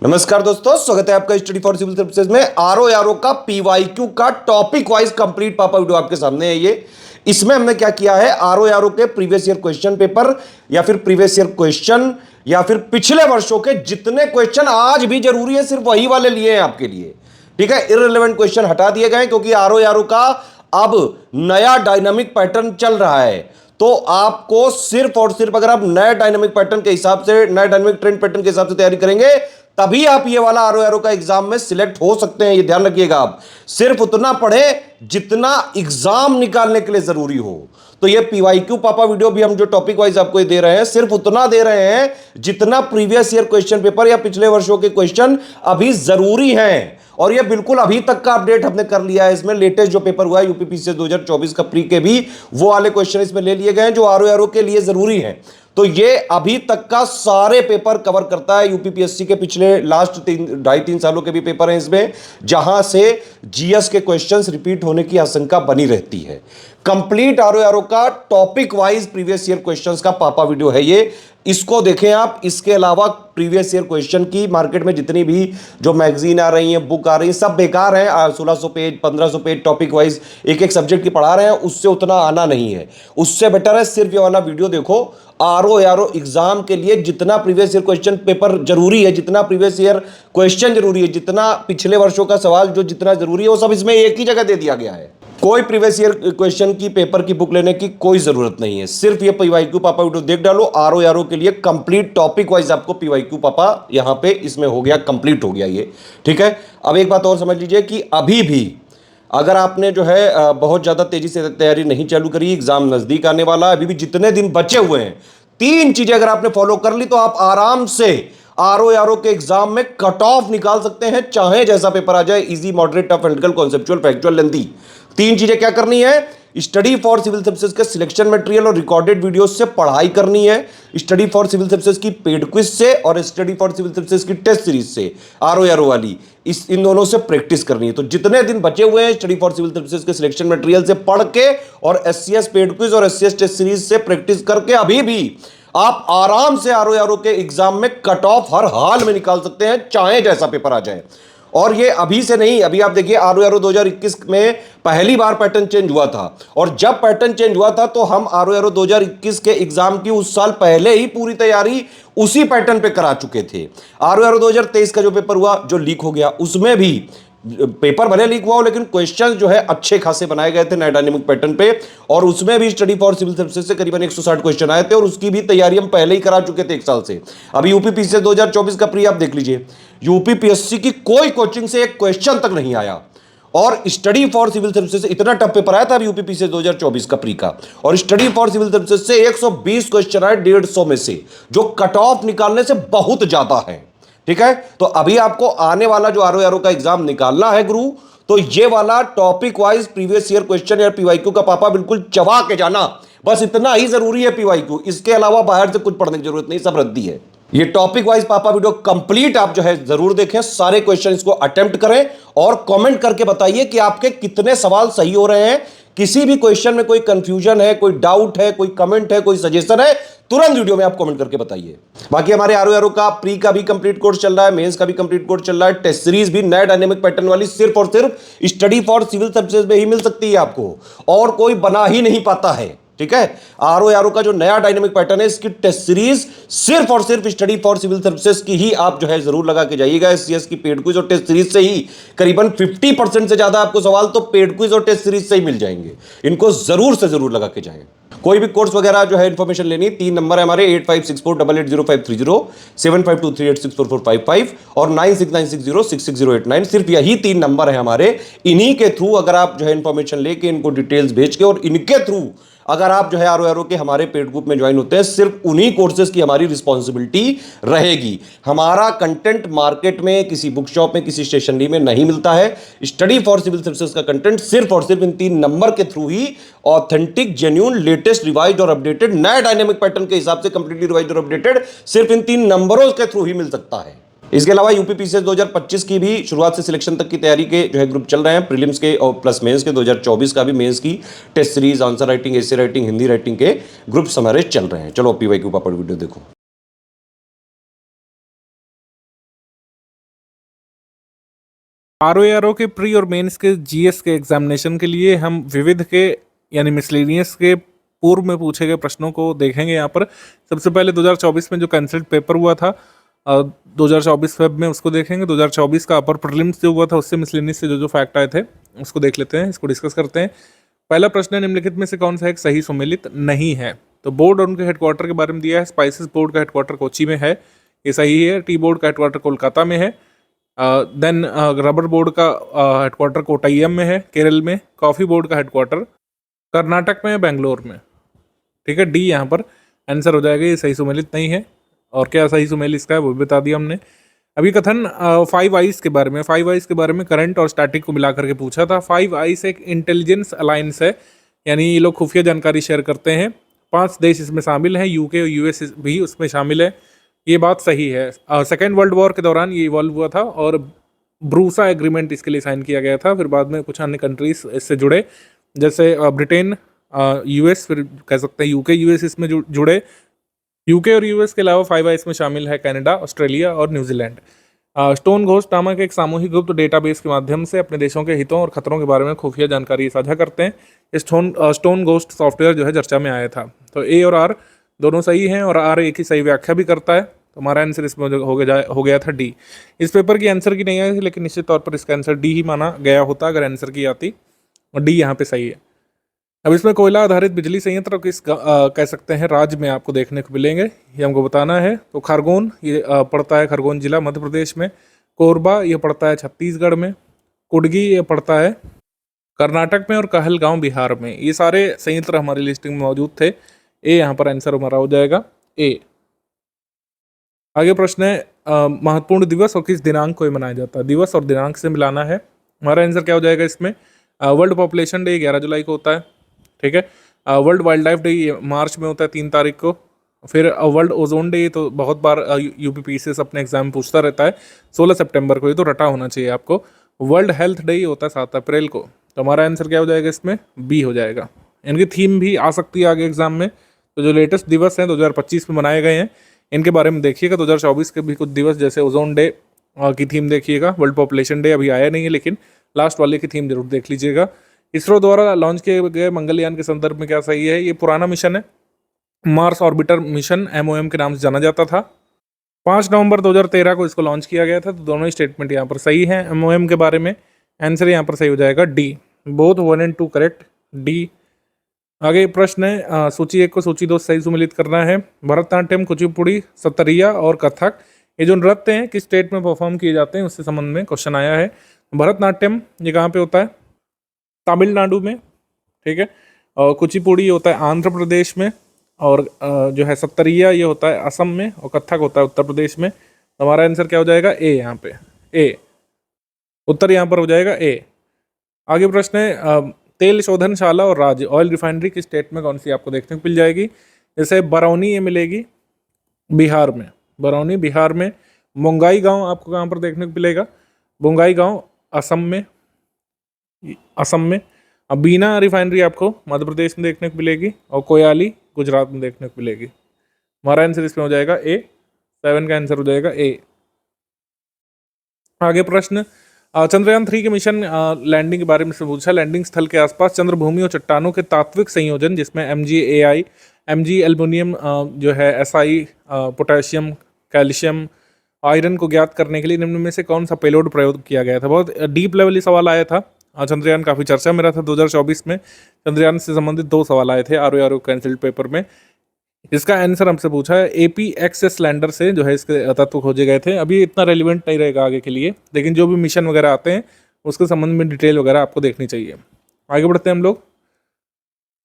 नमस्कार दोस्तों, स्वागत है आपका स्टडी फॉर सिविल सर्विसेज में। आरओ का पीवाईक्यू का टॉपिक वाइज कंप्लीट पापा वीडियो आपके सामने है। ये इसमें हमने क्या किया है, आरओ के प्रीवियस ईयर क्वेश्चन पेपर या फिर प्रीवियस ईयर क्वेश्चन या फिर पिछले वर्षों के जितने क्वेश्चन आज भी जरूरी है सिर्फ वही वाले लिए हैं आपके लिए। ठीक है, इररिलेवेंट क्वेश्चन हटा दिए गए क्योंकि आरओ का अब नया डायनामिक पैटर्न चल रहा है। तो आपको सिर्फ और सिर्फ अगर आप नए डायनामिक पैटर्न के हिसाब से, नए डायनामिक ट्रेंड पैटर्न के हिसाब से तैयारी करेंगे तभी आप ये वाला आरओ का एग्जाम में सिलेक्ट हो सकते हैं। ये ध्यान रखिएगा, आप सिर्फ उतना पढ़ें जितना एग्जाम निकालने के लिए जरूरी हो। तो ये पीवाईक्यू पापा वीडियो भी हम जो टॉपिक वाइज आपको दे रहे हैं सिर्फ उतना दे रहे हैं जितना प्रीवियस ईयर क्वेश्चन पेपर या पिछले वर्षों के क्वेश्चन अभी जरूरी हैं। और ये बिल्कुल अभी तक का अपडेट हमने कर लिया है। इसमें लेटेस्ट जो पेपर हुआ है यूपीपीसीएस 2024 का प्री के भी वो वाले क्वेश्चन इसमें ले लिए गए हैं जो आरओ के लिए जरूरी हैं। तो ये अभी तक का सारे पेपर कवर करता है। यूपीपीएससी के पिछले लास्ट 2.5-3 सालों के भी पेपर हैं इसमें, जहां से जीएस के क्वेश्चंस रिपीट होने की आशंका बनी रहती है। कंप्लीट आरओ का topic wise previous year questions का पापा वीडियो है ये, इसको देखें आप। इसके अलावा प्रीवियस ईयर क्वेश्चन की मार्केट में जितनी भी जो मैगजीन आ रही हैं, बुक आ रही है, सब बेकार है। 1600 पेज 1500 पेज टॉपिक वाइज एक एक सब्जेक्ट की पढ़ा रहे हैं, उससे उतना आना नहीं है। उससे बेटर है सिर्फ ये वाला वीडियो देखो। आरओ एग्जाम के लिए जितना प्रीवियस ईयर क्वेश्चन पेपर जरूरी है, जितना प्रीवियस ईयर क्वेश्चन जरूरी है, जितना पिछले वर्षों का सवाल जो जितना जरूरी है, वो सब इसमें एक ही जगह दे दिया गया है। कोई प्रीवियस ईयर क्वेश्चन की पेपर की बुक लेने की कोई जरूरत नहीं है। सिर्फ ये पीवाईक्यू पापा वीडियो देख डालो। आरओ के लिए कंप्लीट टॉपिक वाइज आपको पीवाईक्यू पापा यहां पे इसमें हो गया, कंप्लीट हो गया ये। ठीक है, अब एक बात और समझ लीजिए कि अभी भी अगर आपने जो है बहुत ज्यादा तेजी से तैयारी नहीं चालू करी, एग्जाम नजदीक आने वाला है, अभी भी जितने दिन बचे हुए हैं, 3 चीजें अगर आपने फॉलो कर ली तो आप आराम से आरओ के एग्जाम में कट ऑफ निकाल सकते हैं, चाहे जैसा पेपर आ जाए, easy, moderate, tough, analytical, conceptual, factual, lengthy. 3 चीजें क्या करनी है, स्टडी फॉर सिविल सर्विसेज के सिलेक्शन मटेरियल और रिकॉर्डेड वीडियोस से पढ़ाई करनी है, स्टडी फॉर सिविल सर्विसेज की पेड क्विज से और स्टडी फॉर सिविल सर्विसेज की टेस्ट सीरीज से, आरओ वाली, इन दोनों से प्रैक्टिस करनी है। तो जितने दिन बचे हुए हैं स्टडी फॉर सिविल सर्विसेज के सिलेक्शन मटेरियल से पढ़ के और एससीएस पेड क्विज और एससीएस टेस्ट सीरीज से प्रैक्टिस करके अभी भी आप आराम से आरओ के एग्जाम में कट ऑफ हर हाल में निकाल सकते हैं, चाहे जैसा पेपर आ जाए। और ये अभी से नहीं, अभी आप देखिए आरओ 2021 में पहली बार पैटर्न चेंज हुआ था, और जब पैटर्न चेंज हुआ था तो हम आरओ 2021 के एग्जाम की उस साल पहले ही पूरी तैयारी उसी पैटर्न पे करा चुके थे। आरओ 2023 का जो पेपर हुआ, जो लीक हो गया, उसमें भी पेपर भले लीक हुआ हो लेकिन क्वेश्चंस जो है अच्छे खासे बनाए गए थे नए डायनेमिक पैटर्न पे, और उसमें भी स्टडी फॉर सिविल सर्विसेज से करीबन 160 क्वेश्चन आए थे, और उसकी भी तैयारी हम पहले ही करा चुके थे 1 साल से। अभी यूपीपीसीएस 2024 का प्री आप देख लीजिए, यूपीपीएससी की कोई कोचिंग से एक क्वेश्चन तक नहीं आया, और स्टडी फॉर सिविल सर्विसेज से इतना टफ पेपर आया था अभी यूपीपीसीएस 2024 का प्री का, और स्टडी फॉर सिविल सर्विसेज से 120 क्वेश्चन आए 150 में से, जो कट ऑफ निकालने से बहुत ज्यादा है। ठीक है, तो अभी आपको आने वाला जो आरओ का एग्जाम निकालना है गुरु, तो ये वाला topic wise previous year question या पीवाईक्यू का पापा बिल्कुल चबा के जाना, बस इतना ही जरूरी है पीवाईक्यू। इसके अलावा बाहर से कुछ पढ़ने की जरूरत नहीं, सब रद्दी है। ये टॉपिक वाइज पापा वीडियो कंप्लीट आप जो है जरूर देखें, सारे क्वेश्चन इसको अटेम्प्ट करें और कमेंट करके बताइए कि आपके कितने सवाल सही हो रहे हैं। किसी भी क्वेश्चन में कोई कंफ्यूजन है, कोई डाउट है, कोई कमेंट है, कोई सजेशन है, तुरंत वीडियो में आप कमेंट करके बताइए। बाकी हमारे आरओ का प्री का भी कंप्लीट कोर्स चल रहा है, मेंस का भी कंप्लीट कोर्स चल रहा है, टेस्ट सीरीज भी नए डायनेमिक पैटर्न वाली सिर्फ और सिर्फ स्टडी फॉर सिविल सर्विसेज में ही मिल सकती है आपको, और कोई बना ही नहीं पाता है। ठीक है, आरओ का जो नया डायनेमिक पैटर्न है, इसकी टेस्ट सीरीज सिर्फ और सिर्फ स्टडी फॉर सिविल सर्विसेज की ही आप जो है जरूर लगा के जाइएगा। एससीएस की पेड क्विज और टेस्ट सीरीज से ही करीबन 50% से ज्यादा आपको सवाल तो पेड क्विज और टेस्ट सीरीज से ही मिल जाएंगे। इनको जरूर से जरूर लगा के जाएं। कोई भी कोर्स वगैरह जो है इंफॉर्मेशन लेनी, 3 नंबर है हमारे 8564880530, 7523864455 और 9696066089। सिर्फ यही 3 नंबर है हमारे। इन्हीं के थ्रू अगर आप जो है इंफॉर्मेशन लेके, इनको डिटेल्स भेज के, और इनके थ्रू अगर आप जो है आरओ के हमारे पेड ग्रुप में ज्वाइन होते हैं, सिर्फ उन्हीं कोर्सेज की हमारी रिस्पॉन्सिबिलिटी रहेगी। हमारा कंटेंट मार्केट में, किसी बुक शॉप में, किसी स्टेशनरी में नहीं मिलता है। स्टडी फॉर सिविल सर्विसेज का कंटेंट सिर्फ और सिर्फ इन 3 नंबर के थ्रू ही ऑथेंटिक, जेन्युइन, लेटेस्ट, रिवाइज्ड और अपडेटेड, नए डायनेमिक पैटर्न के हिसाब से कंप्लीटली रिवाइज्ड और अपडेटेड सिर्फ इन 3 नंबरों के थ्रू ही मिल सकता है। इसके अलावा यूपीपीसीएस 2025 की भी शुरुआत से सिलेक्शन तक की तैयारी के जो है ग्रुप चल रहे हैं, प्रीलिम्स के और प्लस मेंस के। 2024 का भी मेंस की test series, answer writing, essay writing, Hindi writing के ग्रुप्स हमारे चल रहे हैं। चलो पीवाईक्यू पापड़ वीडियो देखो। आरओ के प्री और मेंस के जीएस के एग्जामिनेशन के लिए हम विविध के यानी मिसलेनियस के पूर्व में पूछे गए प्रश्नों को देखेंगे। यहाँ पर सबसे पहले 2024 में जो कैंसल्ड पेपर हुआ था 2024 फेब में, उसको देखेंगे। 2024 का अपर प्रीलिम्स जो हुआ था उससे मिसलेनियस से जो जो फैक्ट आए थे उसको देख लेते हैं, इसको डिस्कस करते हैं। पहला प्रश्न है, निम्नलिखित में से कौन सा एक सही सुमेलित नहीं है? तो बोर्ड और उनके हेडक्वार्टर के बारे में दिया है। स्पाइसेस बोर्ड का हेडक्वार्टर कोची में है, ये सही है। टी बोर्ड का हेडक्वार्टर कोलकाता में है। देन रबर बोर्ड का हेडक्वार्टर कोट्टयम में है, केरल में। कॉफ़ी बोर्ड का हेडक्वार्टर कर्नाटक में है, बेंगलोर में। ठीक है, डी यहाँ पर आंसर हो जाएगा, ये सही सुमेलित नहीं है। और क्या सही सुमेल इसका है वो भी बता दिया हमने। अभी कथन 5 आइज के बारे में, 5 आइज के बारे में करंट और स्टैटिक को मिला करके पूछा था। 5 आइज एक इंटेलिजेंस अलायंस है, यानी ये लोग खुफिया जानकारी शेयर करते हैं। 5 देश इसमें शामिल हैं, यूके और यूएस भी उसमें शामिल है, ये बात सही है। सेकेंड वर्ल्ड वॉर के दौरान ये इवॉल्व हुआ था और ब्रूसा एग्रीमेंट इसके लिए साइन किया गया था। फिर बाद में कुछ अन्य कंट्रीज इससे जुड़े, जैसे ब्रिटेन, यूएस, फिर कह सकते हैं यूके, यूएस इसमें जुड़े। यूके और यूएस के अलावा 5 आइज में शामिल है कनाडा, ऑस्ट्रेलिया और न्यूजीलैंड। स्टोन घोस्ट नामक एक सामूहिक गुप्त डेटाबेस के माध्यम से अपने देशों के हितों और खतरों के बारे में खुफिया जानकारी साझा करते हैं। स्टोन घोस्ट सॉफ्टवेयर जो है चर्चा में आया था। तो ए और आर दोनों सही हैं और आर एक ही सही व्याख्या भी करता है। तो हमारा आंसर इसमें हो गया था डी। इस पेपर की आंसर की नहीं आई थी, लेकिन निश्चित तौर पर इसका आंसर डी ही माना गया होता अगर आंसर की आती, और डी यहाँ पे सही है। अब इसमें कोयला आधारित बिजली संयंत्र किस कह सकते हैं राज्य में आपको देखने को मिलेंगे, ये हमको बताना है। तो खरगोन ये पड़ता है, खरगोन जिला मध्य प्रदेश में। कोरबा ये पड़ता है छत्तीसगढ़ में। कुडगी ये पड़ता है कर्नाटक में। और कहलगांव बिहार में। ये सारे संयंत्र हमारी लिस्टिंग में मौजूद थे। ए यहाँ पर आंसर हमारा हो जाएगा ए। आगे प्रश्न है, महत्वपूर्ण दिवस और किस दिनांक को मनाया जाता है? दिवस और दिनांक से मिलाना है। हमारा आंसर क्या हो जाएगा इसमें? वर्ल्ड पॉपुलेशन डे 11 जुलाई को होता है। ठीक है, वर्ल्ड वाइल्ड लाइफ डे मार्च में होता है 3 तारीख को। फिर वर्ल्ड ओजोन डे तो बहुत बार यूपीपीसीएस अपने एग्जाम में पूछता रहता है, 16 सितंबर को, ये तो रटा होना चाहिए आपको। वर्ल्ड हेल्थ डे होता है 7 अप्रैल को। तो हमारा आंसर क्या हो जाएगा इसमें? बी हो जाएगा। इनकी थीम भी आ सकती है आगे एग्जाम में। तो जो लेटेस्ट दिवस हैं 2025 में मनाए गए हैं, इनके बारे में देखिएगा। 2024 के भी कुछ दिवस, जैसे ओजोन डे की थीम देखिएगा। वर्ल्ड पॉपुलेशन डे अभी आया नहीं है, लेकिन लास्ट वाले की थीम जरूर देख लीजिएगा। इसरो द्वारा लॉन्च किए गए मंगलयान के संदर्भ में क्या सही है? ये पुराना मिशन है, मार्स ऑर्बिटर मिशन, MOM के नाम से जाना जाता था। 5 नवंबर 2013 को इसको लॉन्च किया गया था। तो दोनों ही स्टेटमेंट यहाँ पर सही हैं MOM के बारे में। आंसर यहाँ पर सही हो जाएगा डी। बोथ 1 और 2 करेक्ट, डी। आगे प्रश्न है, सूची 1 को सूची 2 सही सुमेलित करना है। भरतनाट्यम, कुचिपुड़ी, सतरिया और कथक, ये जो नृत्य हैं किस स्टेट में परफॉर्म किए जाते हैं उससे संबंध में क्वेश्चन आया है। भरतनाट्यम ये कहाँ पे होता है? तमिलनाडु में। ठीक है, और कुचिपुड़ी होता है आंध्र प्रदेश में। और जो है सत्तरिया ये होता है असम में। और कथक होता है उत्तर प्रदेश में। तो हमारा आंसर क्या हो जाएगा? ए। यहाँ पे ए उत्तर यहाँ पर हो जाएगा ए। आगे प्रश्न है, तेल शोधनशाला और राज्य, ऑयल रिफाइनरी किस स्टेट में कौन सी आपको देखने को मिल जाएगी? जैसे बरौनी ये मिलेगी बिहार में, बरौनी बिहार में। बोंगाईगांव आपको कहाँ पर देखने को मिलेगा? बोंगाईगांव असम में, असम में। अब बीना रिफाइनरी आपको मध्य प्रदेश में देखने को मिलेगी। और कोयाली गुजरात में देखने को मिलेगी। हमारा आंसर इसमें हो जाएगा ए। 7 का आंसर हो जाएगा ए। आगे प्रश्न, चंद्रयान 3 के मिशन लैंडिंग के बारे में से पूछा। लैंडिंग स्थल के आसपास चंद्र भूमि और चट्टानों के तात्विक संयोजन, जिसमें MgAI, Mg एल्युमिनियम जो है, SI पोटेशियम, कैल्शियम, आयरन को ज्ञात करने के लिए निम्न में से कौन सा पेलोड प्रयोग किया गया था? बहुत डीप लेवल ही सवाल आया था। चंद्रयान काफ़ी चर्चा में रहा था। 2024 में चंद्रयान से संबंधित 2 सवाल आए थे आरओ कैंसिल्ड पेपर में। इसका आंसर हमसे पूछा है APXS लैंडर से जो है इसके तत्व खोजे गए थे। अभी इतना रेलिवेंट नहीं रहेगा आगे के लिए, लेकिन जो भी मिशन वगैरह आते हैं उसके संबंध में डिटेल वगैरह आपको देखनी चाहिए। आगे बढ़ते हैं हम लोग।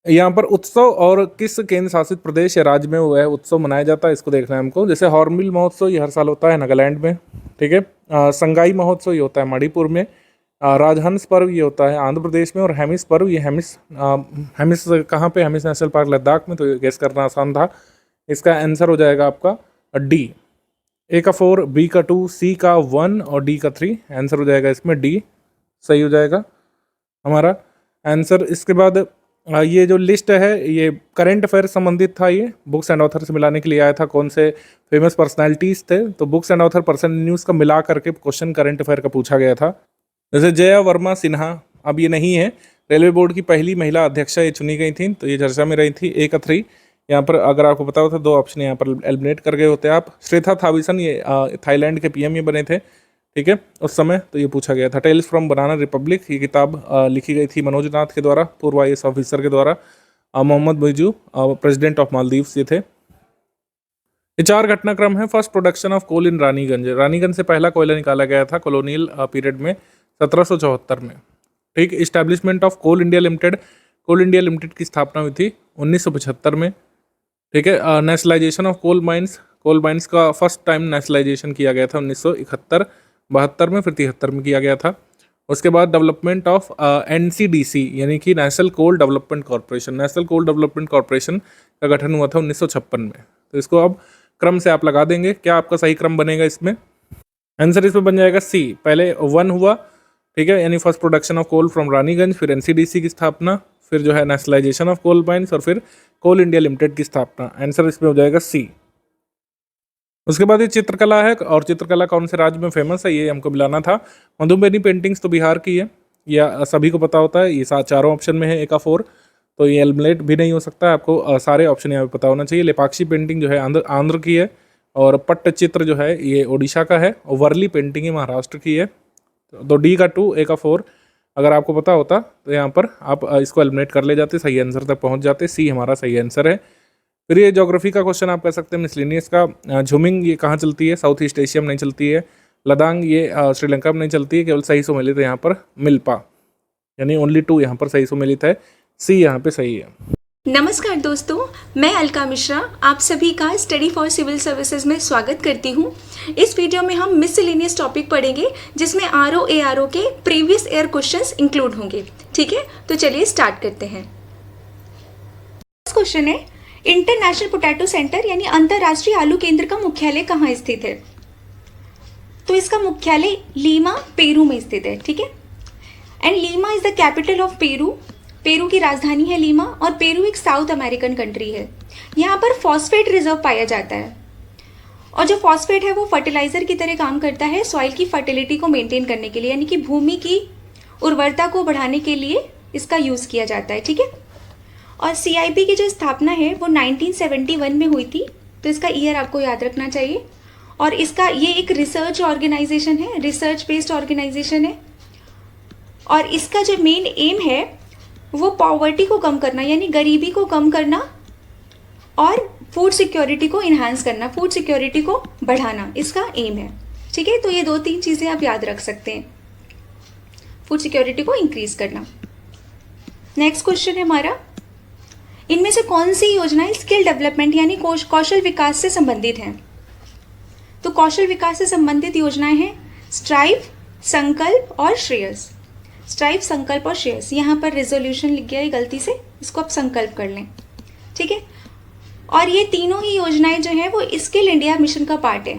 यहाँ पर उत्सव और किस केंद्र शासित प्रदेश या राज्य में वह उत्सव मनाया जाता है, इसको देखना है हमको। जैसे हॉर्नबिल महोत्सव ये हर साल होता है नागालैंड में। ठीक है, संगाई महोत्सव ये होता है मणिपुर में। राजहंस पर्व ये होता है आंध्र प्रदेश में। और हेमिस पर्व ये हेमिस कहाँ पे? हेमिस नेशनल पार्क लद्दाख में। तो ये गेस करना आसान था। इसका आंसर हो जाएगा आपका डी। ए का 4, बी का 2, सी का 1 और डी का 3। आंसर हो जाएगा इसमें डी, सही हो जाएगा हमारा आंसर। इसके बाद ये जो लिस्ट है ये करंट अफेयर संबंधित था। ये बुक्स एंड ऑथर से मिलाने के लिए आया था, कौन से फेमस पर्सनालिटीज़ थे। तो books and author person news का मिला करके क्वेश्चन करंट अफेयर का पूछा गया था। जैसे जया वर्मा सिन्हा, अब ये नहीं है, रेलवे बोर्ड की पहली महिला अध्यक्षा ये चुनी गई थी, तो ये चर्चा में रही थी। 1 3 यहाँ पर अगर आपको पता होता 2 ऑप्शन यहाँ पर एलिमिनेट कर गए होते आप। श्रेथा थाविसन ये थाईलैंड के पीएम ये बने थे, ठीक है, उस समय, तो ये पूछा गया था। टेल्स फ्रॉम बनाना रिपब्लिक, ये किताब लिखी गई थी मनोज नाथ के द्वारा, पूर्व IAS ऑफिसर के द्वारा। मोहम्मद मुइजू प्रेसिडेंट ऑफ मालदीव्स ये थे। ये 4 घटनाक्रम है। फर्स्ट प्रोडक्शन ऑफ कोल इन रानीगंज, रानीगंज से पहला कोयला निकाला गया था कॉलोनियल पीरियड में 1774 में, ठीक। Establishment of coal India limited, coal India limited की स्थापना हुई थी 1975 में, ठीक है। नेशनलाइजेशन ऑफ कोल माइंस का फर्स्ट टाइम नेशनलाइजेशन किया गया था 1971, 72 में, फिर 73 में किया गया था। उसके बाद डेवलपमेंट ऑफ NCDC यानी कि national coal development corporation, national coal development corporation का गठन हुआ था 1956 में। तो इसको अब क्रम से आप लगा देंगे, क्या आपका सही क्रम बनेगा इसमें? आंसर इसमें बन जाएगा C, पहले 1 हुआ, ठीक है, यानी first production of coal from Raniganj, फिर NCDC की स्थापना, फिर जो है नेशनलाइजेशन ऑफ कोल माइंस, और फिर कोल इंडिया लिमिटेड की स्थापना। आंसर इसमें हो जाएगा C। उसके बाद ये चित्रकला है, और चित्रकला कौन से राज्य में फेमस है ये हमको मिलाना था। मधुबनी पेंटिंग्स तो बिहार की है, या सभी को पता होता है, ये चारों ऑप्शन में है, A का 4, तो ये एलिमिनेट भी नहीं हो सकता है, आपको सारे ऑप्शन यहाँ पे पता होना चाहिए। लेपाक्षी पेंटिंग जो है आंध्र की है, और पट्टचित्र जो है ये ओडिशा का है, और वर्ली पेंटिंग ये महाराष्ट्र की है। तो D का 2, A का 4 अगर आपको पता होता तो यहाँ पर आप इसको एलिमिनेट कर ले जाते, सही आंसर तक पहुँच जाते। C हमारा सही आंसर है। फिर ये ज्योग्राफी का क्वेश्चन आप कह सकते हैं मिसलेनियस का। झुमिंग ये कहाँ चलती है? साउथ ईस्ट एशिया में नहीं चलती है। लदांग ये श्रीलंका में नहीं चलती है। केवल सही सुमेलित यहाँ पर मिल्पा, यानी ओनली 2 यहाँ पर सही सुमेलित है। C यहाँ पे सही है। नमस्कार दोस्तों, मैं अलका मिश्रा आप सभी का स्टडी फॉर सिविल सर्विसेज में स्वागत करती हूँ। इस वीडियो में हम मिसलेनियस टॉपिक पढ़ेंगे, जिसमें RO ARO के प्रीवियस ईयर क्वेश्चंस इंक्लूड होंगे, ठीक है। तो चलिए स्टार्ट करते हैं। क्वेश्चन है, इंटरनेशनल पोटैटो सेंटर यानी अंतरराष्ट्रीय आलू केंद्र का मुख्यालय कहाँ स्थित है? तो इसका मुख्यालय लीमा, पेरू में स्थित है, ठीक है। And Lima is the capital of Peru, Peru की राजधानी है लीमा, और पेरू एक साउथ अमेरिकन कंट्री है। यहाँ पर फॉस्फेट रिजर्व पाया जाता है, और जो फॉस्फेट है वो फर्टिलाइजर की तरह काम करता है सॉइल की फर्टिलिटी को मेंटेन करने के लिए, यानी कि भूमि की उर्वरता को बढ़ाने के लिए इसका यूज़ किया जाता है, ठीक है। और CIP की जो स्थापना है वो 1971 में हुई थी, तो इसका ईयर आपको याद रखना चाहिए। और इसका ये एक रिसर्च ऑर्गेनाइजेशन है, रिसर्च बेस्ड ऑर्गेनाइजेशन है, और इसका जो मेन एम है वो पॉवर्टी को कम करना, यानी गरीबी को कम करना, और फूड सिक्योरिटी को इन्हांस करना, फूड सिक्योरिटी को बढ़ाना इसका एम है, ठीक है। तो ये 2-3 चीज़ें आप याद रख सकते हैं, फूड सिक्योरिटी को इंक्रीज करना। नेक्स्ट क्वेश्चन है हमारा, इनमें से कौन सी योजनाएं स्किल डेवलपमेंट यानी कौशल विकास से संबंधित हैं? तो कौशल विकास से संबंधित योजनाएं हैं स्ट्राइव, संकल्प और श्रेयस। स्ट्राइव, संकल्प और श्रेयस, यहाँ पर रेजोल्यूशन लिख गया है गलती से, इसको आप संकल्प कर लें, ठीक है। और ये तीनों ही योजनाएं जो है वो स्किल इंडिया मिशन का पार्ट है।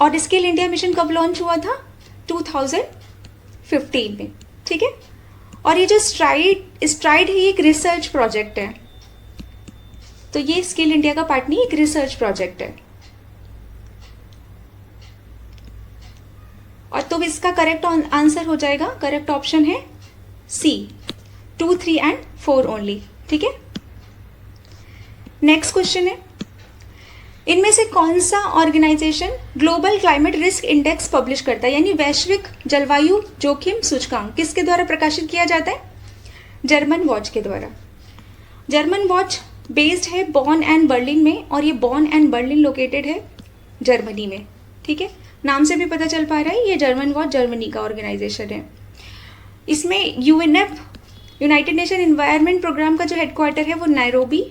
और स्किल इंडिया मिशन कब लॉन्च हुआ था? 2015 में, ठीक है। और ये जो स्ट्राइड है ये एक रिसर्च प्रोजेक्ट है, तो ये स्किल इंडिया का पार्ट नहीं, एक रिसर्च प्रोजेक्ट है। और तो इसका करेक्ट आंसर हो जाएगा, करेक्ट ऑप्शन है C, 2, 3 एंड 4 ओनली, ठीक है। नेक्स्ट क्वेश्चन है, इनमें से कौन सा organisation global climate risk index publish करता है, यानी वैश्विक जलवायु जोखिम सूचकांक किसके द्वारा प्रकाशित किया जाता है? जर्मन वॉच के द्वारा। जर्मन वॉच बेस्ड है बॉन एंड बर्लिन में, और ये बॉन एंड बर्लिन लोकेटेड है जर्मनी में, ठीक है। नाम से भी पता चल पा रहा है ये जर्मन वॉच जर्मनी का ऑर्गेनाइजेशन है। इसमें UNEP united nation environment programme का जो हेडक्वार्टर है वो नैरोबी,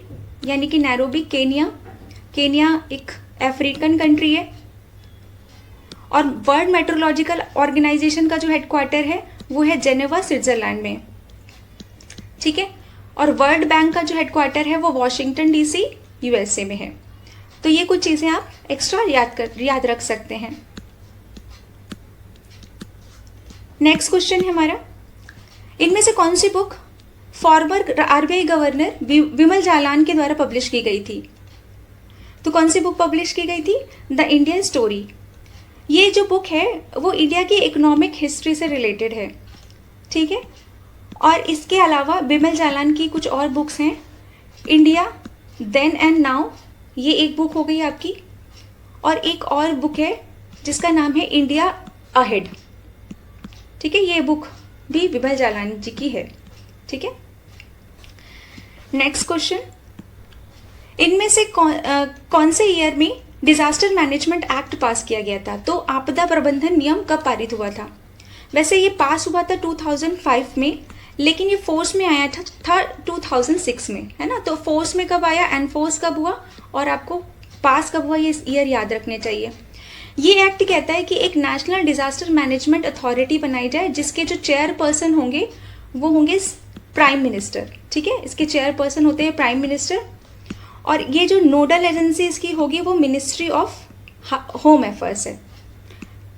यानी कि नैरोबी केनिया एक अफ्रीकन कंट्री है। और वर्ल्ड मेट्रोलॉजिकल ऑर्गेनाइजेशन का जो हेडक्वार्टर है वो है जेनेवा, स्विट्जरलैंड में, ठीक है। और वर्ल्ड बैंक का जो हेडक्वार्टर है वो वॉशिंगटन DC, USA में है। तो ये कुछ चीज़ें आप एक्स्ट्रा याद रख सकते हैं। नेक्स्ट क्वेश्चन है हमारा, इनमें से कौन सी बुक फॉर्मर RBI गवर्नर विमल जालान के द्वारा पब्लिश की गई थी? तो कौन सी बुक पब्लिश की गई थी? The Indian story. ये जो बुक है वो इंडिया की इकोनॉमिक हिस्ट्री से रिलेटेड है, ठीक है। और इसके अलावा बिमल जालान की कुछ और बुक्स हैं, इंडिया देन एंड नाउ, ये एक बुक हो गई आपकी, और एक और बुक है जिसका नाम है इंडिया अहेड, ठीक है। ये बुक भी बिमल जालान जी की है, ठीक है। नेक्स्ट क्वेश्चन, इनमें से कौन से ईयर में डिजास्टर मैनेजमेंट एक्ट पास किया गया था? तो आपदा प्रबंधन नियम कब पारित हुआ था? वैसे ये पास हुआ था 2005 में, लेकिन ये फोर्स में आया था 2006 में, है ना। तो फोर्स में कब आया, एनफोर्स कब हुआ, और आपको पास कब हुआ, ये ईयर याद रखने चाहिए। ये एक्ट कहता है कि एक नेशनल डिजास्टर मैनेजमेंट अथॉरिटी बनाई जाए, जिसके जो चेयरपर्सन होंगे वो होंगे प्राइम मिनिस्टर, ठीक है। इसके चेयरपर्सन होते हैं प्राइम मिनिस्टर, और ये जो नोडल एजेंसी इसकी होगी वो मिनिस्ट्री ऑफ होम अफेयर्स है।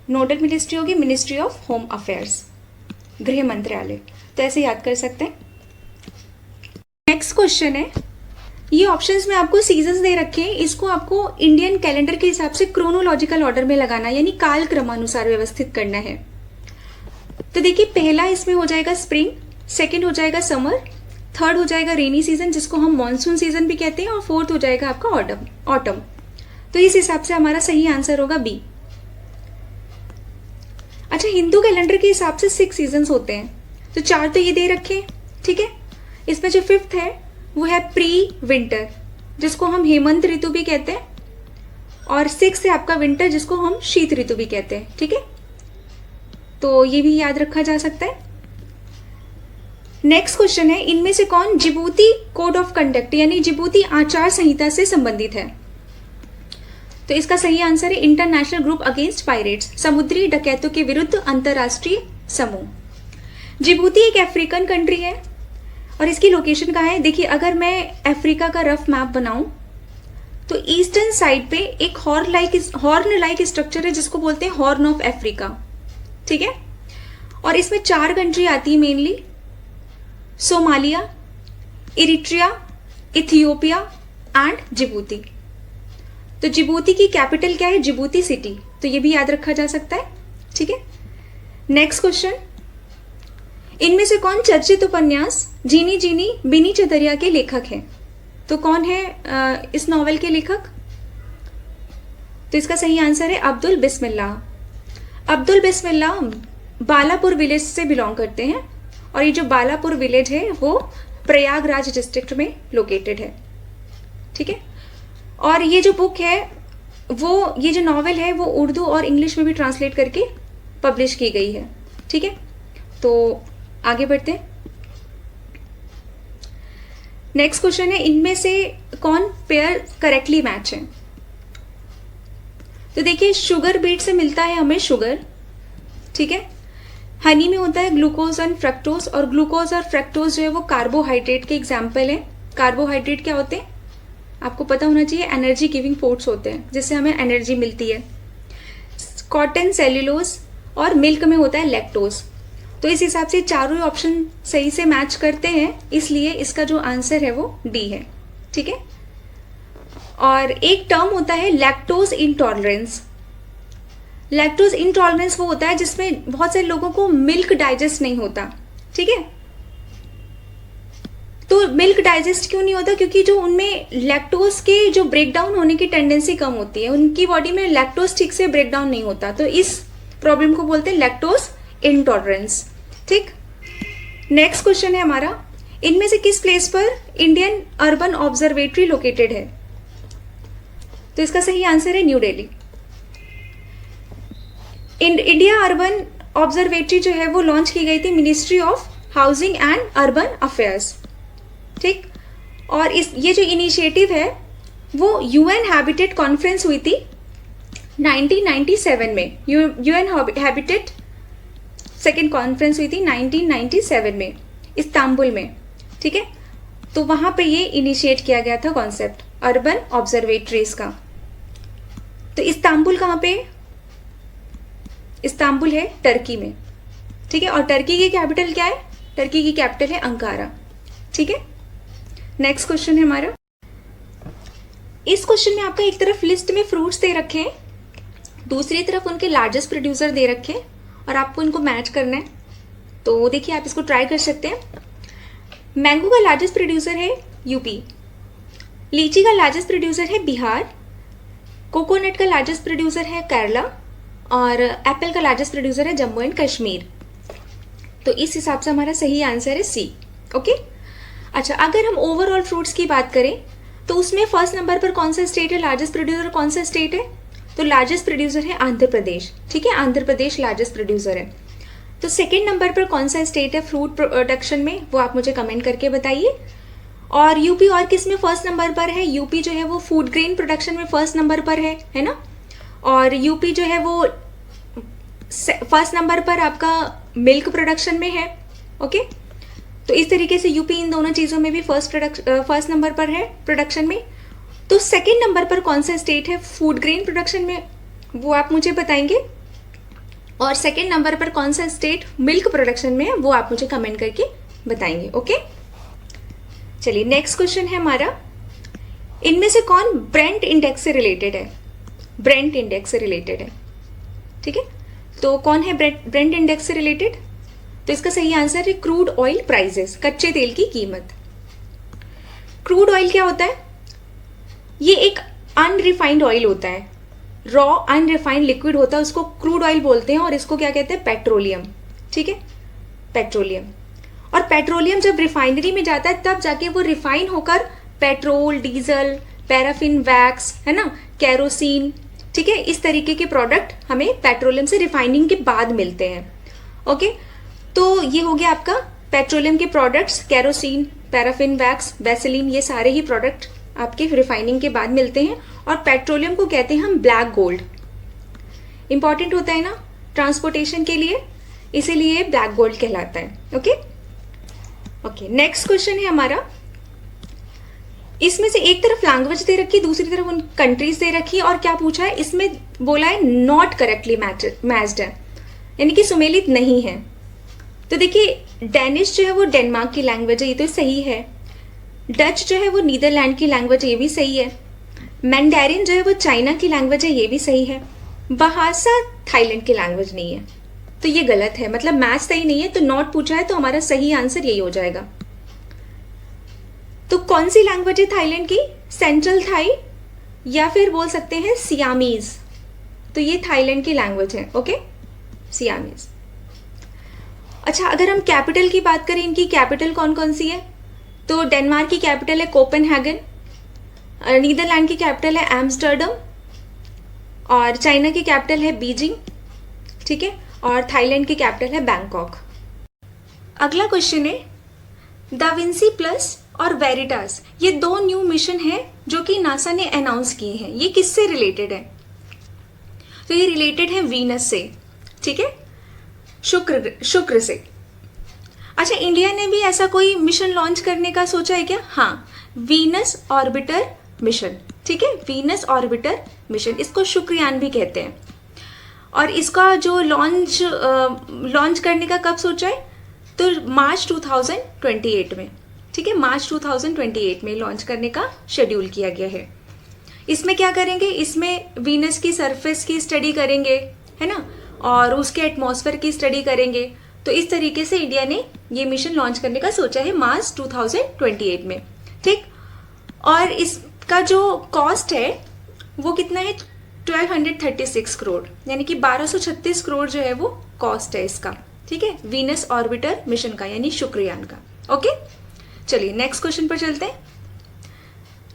नोडल मिनिस्ट्री होगी मिनिस्ट्री ऑफ होम अफेयर्स, गृह मंत्रालय। तो ऐसे याद कर सकते हैं। नेक्स्ट क्वेश्चन है, ये ऑप्शंस में आपको सीजन्स दे रखे हैं, इसको आपको इंडियन कैलेंडर के हिसाब से क्रोनोलॉजिकल ऑर्डर में लगाना, यानी काल क्रमानुसार व्यवस्थित करना है। तो देखिए, पहला इसमें हो जाएगा स्प्रिंग, सेकंड हो जाएगा समर, थर्ड हो जाएगा रेनी सीजन जिसको हम मॉनसून सीजन भी कहते हैं, और फोर्थ हो जाएगा आपका ऑटम। तो इस हिसाब से हमारा सही आंसर होगा बी। अच्छा, हिंदू कैलेंडर के हिसाब से 6 सीजन्स होते हैं, तो 4 तो ये दे रखे हैं, ठीक है। इसमें जो 5th है वो है प्री विंटर, जिसको हम हेमंत ऋतु भी कहते हैं, और 6th है आपका विंटर, जिसको हम शीत ऋतु भी कहते हैं, ठीक है। तो ये भी याद रखा जा सकता है। नेक्स्ट क्वेश्चन है, इनमें से कौन जिबूती कोड ऑफ कंडक्ट यानी जिबूती आचार संहिता से संबंधित है? तो इसका सही आंसर है इंटरनेशनल ग्रुप अगेंस्ट पायरेट्स, समुद्री डकैतों के विरुद्ध अंतरराष्ट्रीय समूह। जिबूती एक अफ्रीकन कंट्री है, और इसकी लोकेशन कहाँ है? देखिए, अगर मैं अफ्रीका का रफ मैप बनाऊं तो ईस्टर्न साइड पे एक हॉर्न लाइक स्ट्रक्चर है जिसको बोलते हैं हॉर्न ऑफ अफ्रीका, ठीक है। और इसमें 4 कंट्री आती है mainly, Somalia, Eritrea, Ethiopia and Djibouti. तो जिबूती की कैपिटल क्या है? Djibouti city. तो ये भी याद रखा जा सकता है, ठीक है। नेक्स्ट क्वेश्चन, इनमें से कौन चर्चित उपन्यास जीनी जीनी बिनी चदरिया के लेखक हैं? तो कौन है इस नॉवेल के लेखक? तो इसका सही आंसर है अब्दुल बिस्मिल्लाह। अब्दुल बिस्मिल्लाह बालापुर विलेज से बिलोंग करते हैं, और ये जो बालापुर विलेज है वो प्रयागराज डिस्ट्रिक्ट में लोकेटेड है, ठीक है। और ये जो बुक है वो, ये जो नॉवेल है वो उर्दू और इंग्लिश में भी ट्रांसलेट करके पब्लिश की गई है, ठीक है। तो आगे बढ़ते हैं। नेक्स्ट क्वेश्चन है, इनमें से कौन पेयर करेक्टली मैच है? तो देखिए, शुगर बीट से मिलता है हमें शुगर, ठीक है। हनी में होता है ग्लूकोज एंड फ्रक्टोज, और ग्लूकोज और फ्रक्टोज जो है वो कार्बोहाइड्रेट के एग्जाम्पल है। कार्बोहाइड्रेट क्या होते हैं आपको पता होना चाहिए, एनर्जी गिविंग फूड्स होते हैं जिससे हमें एनर्जी मिलती है। कॉटन, सेल्यूलोज, और मिल्क में होता है लैक्टोज। तो इस हिसाब से चारों ऑप्शन सही से मैच करते हैं, इसलिए इसका जो आंसर है वो डी है, ठीक है। और एक टर्म होता है लैक्टोज इंटॉलरेंस। लैक्टोज इंटॉलरेंस वो होता है जिसमें बहुत सारे लोगों को मिल्क डाइजेस्ट नहीं होता, ठीक है। तो मिल्क डाइजेस्ट क्यों नहीं होता? क्योंकि जो उनमें लैक्टोज के जो ब्रेकडाउन होने की टेंडेंसी कम होती है, उनकी बॉडी में लैक्टोज ठीक से ब्रेकडाउन नहीं होता, तो इस प्रॉब्लम को बोलते हैं लैक्टोज इंटॉलरेंस, ठीक। नेक्स्ट क्वेश्चन है हमारा, इनमें से किस प्लेस पर इंडियन अर्बन ऑब्जर्वेटरी लोकेटेड है? तो इसका सही आंसर है new Delhi. India urban observatory जो है वो लॉन्च की गई थी ministry of housing and urban affairs, ठीक। और ये जो इनिशिएटिव है वो यूएन हैबिटेट कॉन्फ्रेंस हुई थी 1997 में। यूएन हैबिटेट सेकेंड कॉन्फ्रेंस हुई थी 1997 में इस्तांबुल में, ठीक है। तो वहां पे ये इनिशिएट किया गया था कॉन्सेप्ट अर्बन ऑब्जर्वेटरीज का। तो इस्तांबुल कहाँ पे? इस्तांबुल है टर्की में, ठीक है। और टर्की की कैपिटल क्या है? टर्की की कैपिटल है अंकारा, ठीक है। नेक्स्ट क्वेश्चन है हमारा, इस क्वेश्चन में आपका एक तरफ लिस्ट में फ्रूट्स दे रखे हैं, दूसरी तरफ उनके लार्जेस्ट प्रोड्यूसर दे रखे हैं और आपको इनको मैच करना है। तो देखिए आप इसको ट्राई कर सकते हैं। मैंगो का लार्जेस्ट प्रोड्यूसर है यूपी, लीची का लार्जेस्ट प्रोड्यूसर है बिहार, कोकोनट का लार्जेस्ट प्रोड्यूसर है केरला और एप्पल का लार्जेस्ट प्रोड्यूसर है जम्मू एंड कश्मीर। तो इस हिसाब से हमारा सही आंसर है सी। ओके, अच्छा अगर हम ओवरऑल फ्रूट्स की बात करें तो उसमें फर्स्ट नंबर पर कौन सा स्टेट है, लार्जेस्ट प्रोड्यूसर कौन सा स्टेट है? तो लार्जेस्ट प्रोड्यूसर है आंध्र प्रदेश। ठीक है, आंध्र प्रदेश लार्जेस्ट प्रोड्यूसर है। तो सेकेंड नंबर पर कौन सा स्टेट है फ्रूट प्रोडक्शन में, वो आप मुझे कमेंट करके बताइए। और यूपी और किस में फर्स्ट नंबर पर है? यूपी जो है वो फूड ग्रेन प्रोडक्शन में फर्स्ट नंबर पर है ना। और यूपी जो है वो फर्स्ट नंबर पर आपका मिल्क प्रोडक्शन में है। ओके, तो इस तरीके से यूपी इन दोनों चीज़ों में भी फर्स्ट नंबर पर है प्रोडक्शन में। तो सेकंड नंबर पर कौन सा स्टेट है फूड ग्रेन प्रोडक्शन में, वो आप मुझे बताएंगे। और सेकंड नंबर पर कौन सा स्टेट मिल्क प्रोडक्शन में है, वो आप मुझे कमेंट करके बताएंगे। ओके, चलिए नेक्स्ट क्वेश्चन है हमारा, इनमें से कौन ब्रेंट इंडेक्स से रिलेटेड है? ब्रेंट इंडेक्स से रिलेटेड है। ठीक है, तो कौन है ब्रेंट इंडेक्स से रिलेटेड? तो इसका सही आंसर है क्रूड ऑयल प्राइसेस, कच्चे तेल की कीमत। क्रूड ऑयल क्या होता है? ये एक अनरिफाइंड ऑयल होता है, रॉ अनरिफाइंड लिक्विड होता है, उसको क्रूड ऑयल बोलते हैं। और इसको क्या कहते हैं? पेट्रोलियम। ठीक है, पेट्रोलियम। और पेट्रोलियम जब रिफाइनरी में जाता है तब जाके वो रिफाइन होकर पेट्रोल, डीजल, पैराफिन वैक्स, है ना, कैरोसिन, ठीक है, इस तरीके के प्रोडक्ट हमें पेट्रोलियम से रिफाइनिंग के बाद मिलते हैं। ओके, तो ये हो गया आपका पेट्रोलियम के products, kerosene, paraffin wax, Vaseline, ये सारे ही प्रोडक्ट आपके रिफाइनिंग के बाद मिलते हैं। और पेट्रोलियम को कहते हैं हम ब्लैक गोल्ड। इंपॉर्टेंट होता है ना ट्रांसपोर्टेशन के लिए, इसीलिए ब्लैक गोल्ड कहलाता है। ओके ओके, नेक्स्ट क्वेश्चन है हमारा, इसमें से एक तरफ लैंग्वेज दे रखी, दूसरी तरफ उन कंट्रीज दे रखी, और क्या पूछा है इसमें? बोला है नॉट करेक्टली मैच्ड है, यानी कि सुमेलित नहीं है। तो देखिए डेनिश जो है वो डेनमार्क की लैंग्वेज है, ये तो सही है। डच जो है वो नीदरलैंड की लैंग्वेज है, ये भी सही है। मैंडेरिन जो है वो चाइना की लैंग्वेज है, ये भी सही है। बहासा थाईलैंड की लैंग्वेज नहीं है, तो ये गलत है, मतलब मैच सही नहीं है। तो नॉट पूछा है, तो हमारा सही आंसर यही हो जाएगा। तो कौन सी लैंग्वेज है थाईलैंड की? सेंट्रल थाई, या फिर बोल सकते हैं सियामीज। तो ये थाईलैंड की लैंग्वेज है। Okay, Siamese. अच्छा, अगर हम कैपिटल की बात करें, इनकी कैपिटल कौन कौन सी है? तो डेनमार्क की कैपिटल है कोपेनहेगन, नीदरलैंड की कैपिटल है एम्स्टर्डम, और चाइना की कैपिटल है बीजिंग, ठीक है, और थाईलैंड की कैपिटल है बैंकॉक। अगला क्वेश्चन है, दा विंसी प्लस और वेरिटास, ये दो न्यू मिशन है जो कि नासा ने अनाउंस किए हैं। ये किससे रिलेटेड है? तो ये रिलेटेड है वीनस से, ठीक है, शुक्र से। अच्छा, इंडिया ने भी ऐसा कोई मिशन लॉन्च करने का सोचा है क्या? हाँ, वीनस ऑर्बिटर मिशन, ठीक है, वीनस ऑर्बिटर मिशन, इसको शुक्रयान भी कहते हैं। और इसका जो लॉन्च करने का कब सोचा है? तो मार्च 2028 में, ठीक है, मार्च 2028 में लॉन्च करने का शेड्यूल किया गया है। इसमें क्या करेंगे? इसमें वीनस की सरफेस की स्टडी करेंगे, है ना, और उसके एटमॉस्फेयर की स्टडी करेंगे। तो इस तरीके से इंडिया ने ये मिशन लॉन्च करने का सोचा है मार्च 2028 में, ठीक। और इसका जो कॉस्ट है वो कितना है? 1236 करोड़, यानी कि 1236 करोड़ जो है वो कॉस्ट है इसका, ठीक है, वीनस ऑर्बिटर मिशन का, यानी शुक्रयान का। ओके, चलिए नेक्स्ट क्वेश्चन पर चलते हैं।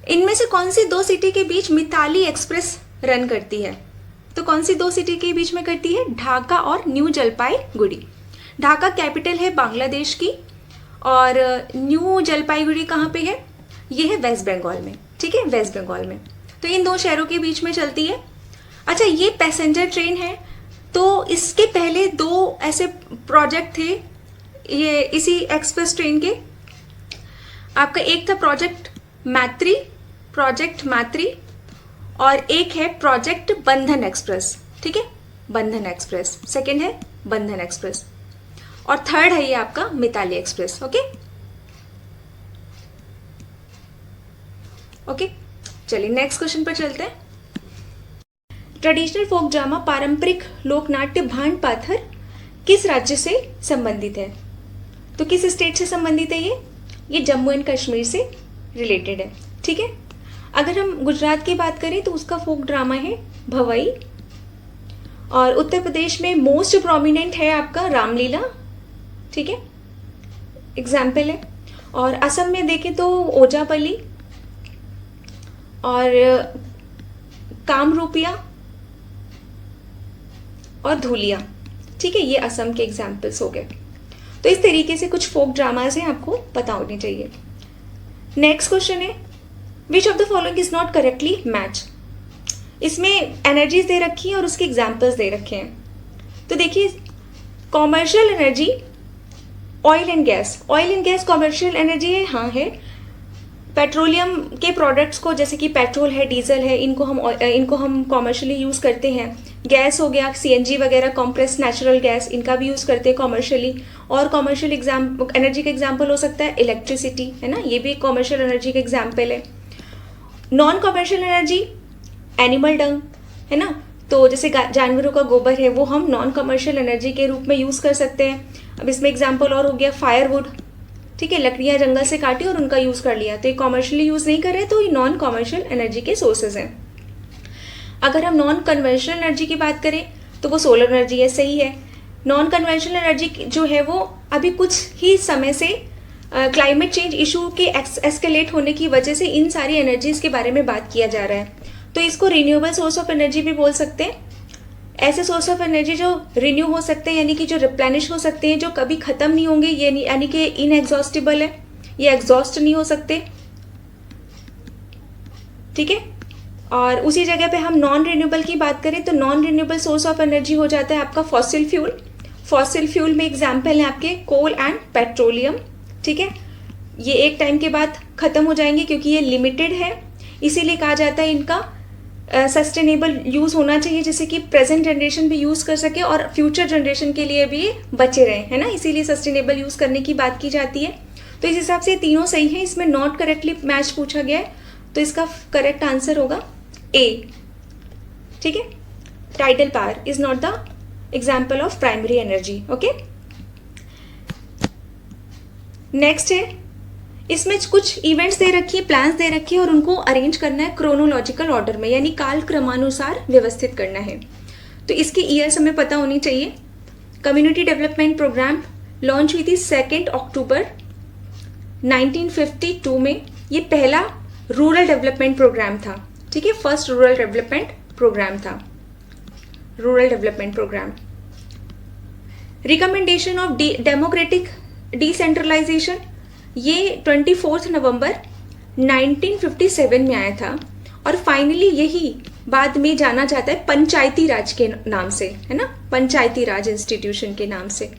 इनमें से कौन सी दो सिटी के बीच मिताली एक्सप्रेस रन करती है? तो कौन सी दो सिटी के बीच में करती है? ढाका और न्यू जलपाईगुड़ी। ढाका कैपिटल है बांग्लादेश की, और न्यू जलपाईगुड़ी कहाँ पे है? ये है वेस्ट बंगाल में, ठीक है, वेस्ट बंगाल में। तो इन दो शहरों के बीच में चलती है। अच्छा, ये पैसेंजर ट्रेन है, तो इसके पहले दो ऐसे प्रोजेक्ट थे ये इसी एक्सप्रेस ट्रेन के। आपका एक था प्रोजेक्ट मैत्री, और एक है प्रोजेक्ट बंधन एक्सप्रेस, ठीक है, बंधन एक्सप्रेस। सेकंड है बंधन एक्सप्रेस, और थर्ड है ये आपका मिताली एक्सप्रेस। ओके ओके, चलिए नेक्स्ट क्वेश्चन पर चलते हैं। ट्रेडिशनल फोक ड्रामा पारंपरिक लोकनाट्य भांड पाथर किस राज्य से संबंधित है? तो किस स्टेट से संबंधित है ये जम्मू एंड कश्मीर से रिलेटेड है, ठीक है। अगर हम गुजरात की बात करें तो उसका फोक ड्रामा है भवई, और उत्तर प्रदेश में मोस्ट प्रोमिनेंट है आपका रामलीला, ठीक है, एग्जाम्पल है। और असम में देखें तो ओजापल्ली और कामरूपिया और धुलिया, ठीक है, ये असम के एग्जाम्पल्स हो गए। तो इस तरीके से कुछ फोक ड्रामाज हैं, आपको पता होने चाहिए। नेक्स्ट क्वेश्चन है which of the following is not correctly match. इसमें एनर्जीज दे रखी है और उसके एग्जाम्पल्स दे रखे हैं। तो देखिए, commercial energy oil and gas commercial energy है, हाँ है। पेट्रोलियम के प्रोडक्ट्स को, जैसे कि पेट्रोल है, डीजल है, इनको हम कॉमर्शियली यूज़ करते हैं। गैस हो गया सीएनजी वगैरह, कॉम्प्रेस नेचुरल गैस, इनका भी यूज़ करते हैं कॉमर्शियली। और कॉमर्शियल एनर्जी का एग्जाम्पल हो सकता है इलेक्ट्रिसिटी, है ना, ये भी कॉमर्शियल एनर्जी का एग्जाम्पल है। नॉन कॉमर्शियल एनर्जी एनिमल डंग, है ना, तो जैसे जानवरों का गोबर है वो हम नॉन कमर्शियल एनर्जी के रूप में यूज़ कर सकते हैं। अब इसमें एग्जांपल और हो गया फायरवुड, ठीक है, लकड़ियाँ जंगल से काटी और उनका यूज़ कर लिया, तो ये कॉमर्शियली यूज़ नहीं कर रहे, तो ये नॉन कॉमर्शियल एनर्जी के सोर्सेज हैं। अगर हम नॉन कन्वेंशनल एनर्जी की बात करें तो वो सोलर एनर्जी है, सही है। नॉन कन्वेंशनल एनर्जी जो है वो अभी कुछ ही समय से क्लाइमेट चेंज इशू के एस्केलेट होने की वजह से इन सारी एनर्जीज के बारे में बात किया जा रहा है, तो इसको रिन्यूएबल सोर्स ऑफ एनर्जी भी बोल सकते हैं। ऐसे सोर्स ऑफ एनर्जी जो रिन्यू हो सकते हैं, यानी कि जो रिप्लेनिश हो सकते हैं, जो कभी खत्म नहीं होंगे, ये यानी कि इनएग्जॉस्टिबल है, ये एग्जॉस्ट नहीं हो सकते, ठीक है। और उसी जगह पे हम नॉन रिन्यूएबल की बात करें तो non renewable source of energy हो जाता है आपका फॉसिल फ्यूल। फॉसिल फ्यूल में एग्जाम्पल है आपके कोल एंड पेट्रोलियम, ठीक है। ये एक टाइम के बाद खत्म हो जाएंगे क्योंकि ये लिमिटेड है, इसीलिए कहा जाता है इनका सस्टेनेबल यूज़ होना चाहिए, जिससे कि प्रेजेंट जनरेशन भी यूज़ कर सके और फ्यूचर जनरेशन के लिए भी बचे रहें, है ना, इसीलिए सस्टेनेबल यूज़ करने की बात की जाती है। तो इस हिसाब से तीनों सही है। इसमें नॉट करेक्टली मैच पूछा गया है, तो इसका करेक्ट आंसर होगा ए, ठीक है। Tidal power is not the example of primary energy, okay. Next है, इसमें कुछ इवेंट्स दे रखी है, प्लान्स दे रखी है और उनको अरेंज करना है क्रोनोलॉजिकल ऑर्डर में, यानी काल क्रमानुसार व्यवस्थित करना है। तो इसकी ईयर्स हमें पता होनी चाहिए। कम्युनिटी डेवलपमेंट प्रोग्राम लॉन्च हुई थी 2 अक्टूबर 1952 में। ये पहला रूरल डेवलपमेंट प्रोग्राम था, ठीक है, फर्स्ट रूरल डेवलपमेंट प्रोग्राम था, rural development programme. Recommendation of democratic decentralisation, ये 24 नवंबर 1957 में आया था और फाइनली यही बाद में जाना जाता है पंचायती राज के नाम से, है ना, पंचायती राज इंस्टीट्यूशन के नाम से,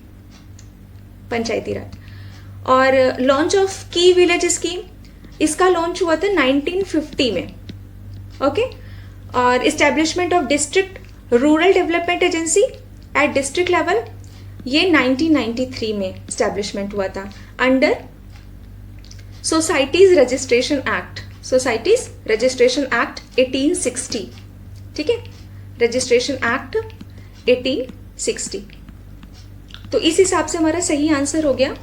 पंचायती राज। और लॉन्च ऑफ की विलेज स्कीम, इसका लॉन्च हुआ था 1950 में, ओके। और establishment of district rural development agency at district level, ये 1993 में इस्टेब्लिशमेंट हुआ था under societies registration act, societies registration act 1860, ठीक है, रजिस्ट्रेशन एक्ट 1860। तो इस हिसाब से हमारा सही आंसर हो गया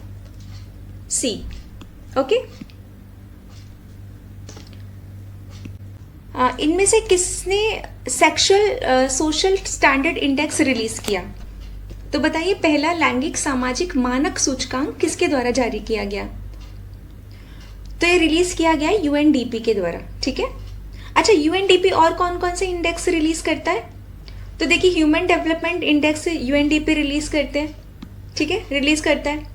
सी, ओके। इनमें से किसने sexual social standard index release किया? तो बताइए, पहला लैंगिक सामाजिक मानक सूचकांक किसके द्वारा जारी किया गया? तो ये रिलीज किया गया है यूएनडीपी के द्वारा, ठीक है। अच्छा, यूएनडीपी और कौन कौन से इंडेक्स रिलीज करता है? तो देखिए, human development index UNDP release करते हैं, ठीक है, रिलीज करता है।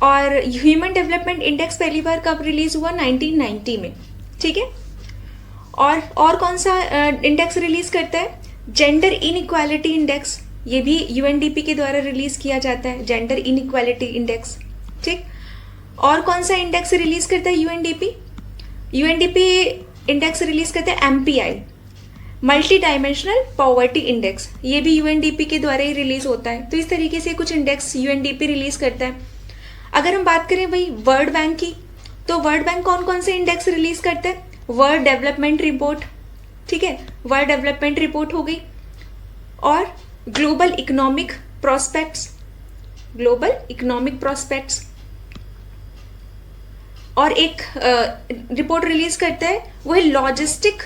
और ह्यूमन डेवलपमेंट इंडेक्स पहली बार कब रिलीज हुआ? 1990 में, ठीक है। और कौन सा इंडेक्स रिलीज करता है? जेंडर इनइक्वालिटी इंडेक्स, ये भी यूएनडीपी के द्वारा रिलीज किया जाता है, जेंडर इनइक्वालिटी इंडेक्स, ठीक। और कौन सा इंडेक्स रिलीज करता है यूएनडीपी? यूएनडीपी इंडेक्स रिलीज करता है MPI, multi dimensional poverty index, ये भी यूएनडीपी के द्वारा ही रिलीज होता है। तो इस तरीके से कुछ इंडेक्स यूएनडीपी रिलीज करता है। अगर हम बात करें भाई वर्ल्ड बैंक की, तो वर्ल्ड बैंक कौन कौन से इंडेक्स रिलीज करता है? वर्ल्ड डेवलपमेंट रिपोर्ट, ठीक है, वर्ल्ड डेवलपमेंट रिपोर्ट हो गई, और global economic prospects, global economic prospects, और एक रिपोर्ट रिलीज करता है वो है लॉजिस्टिक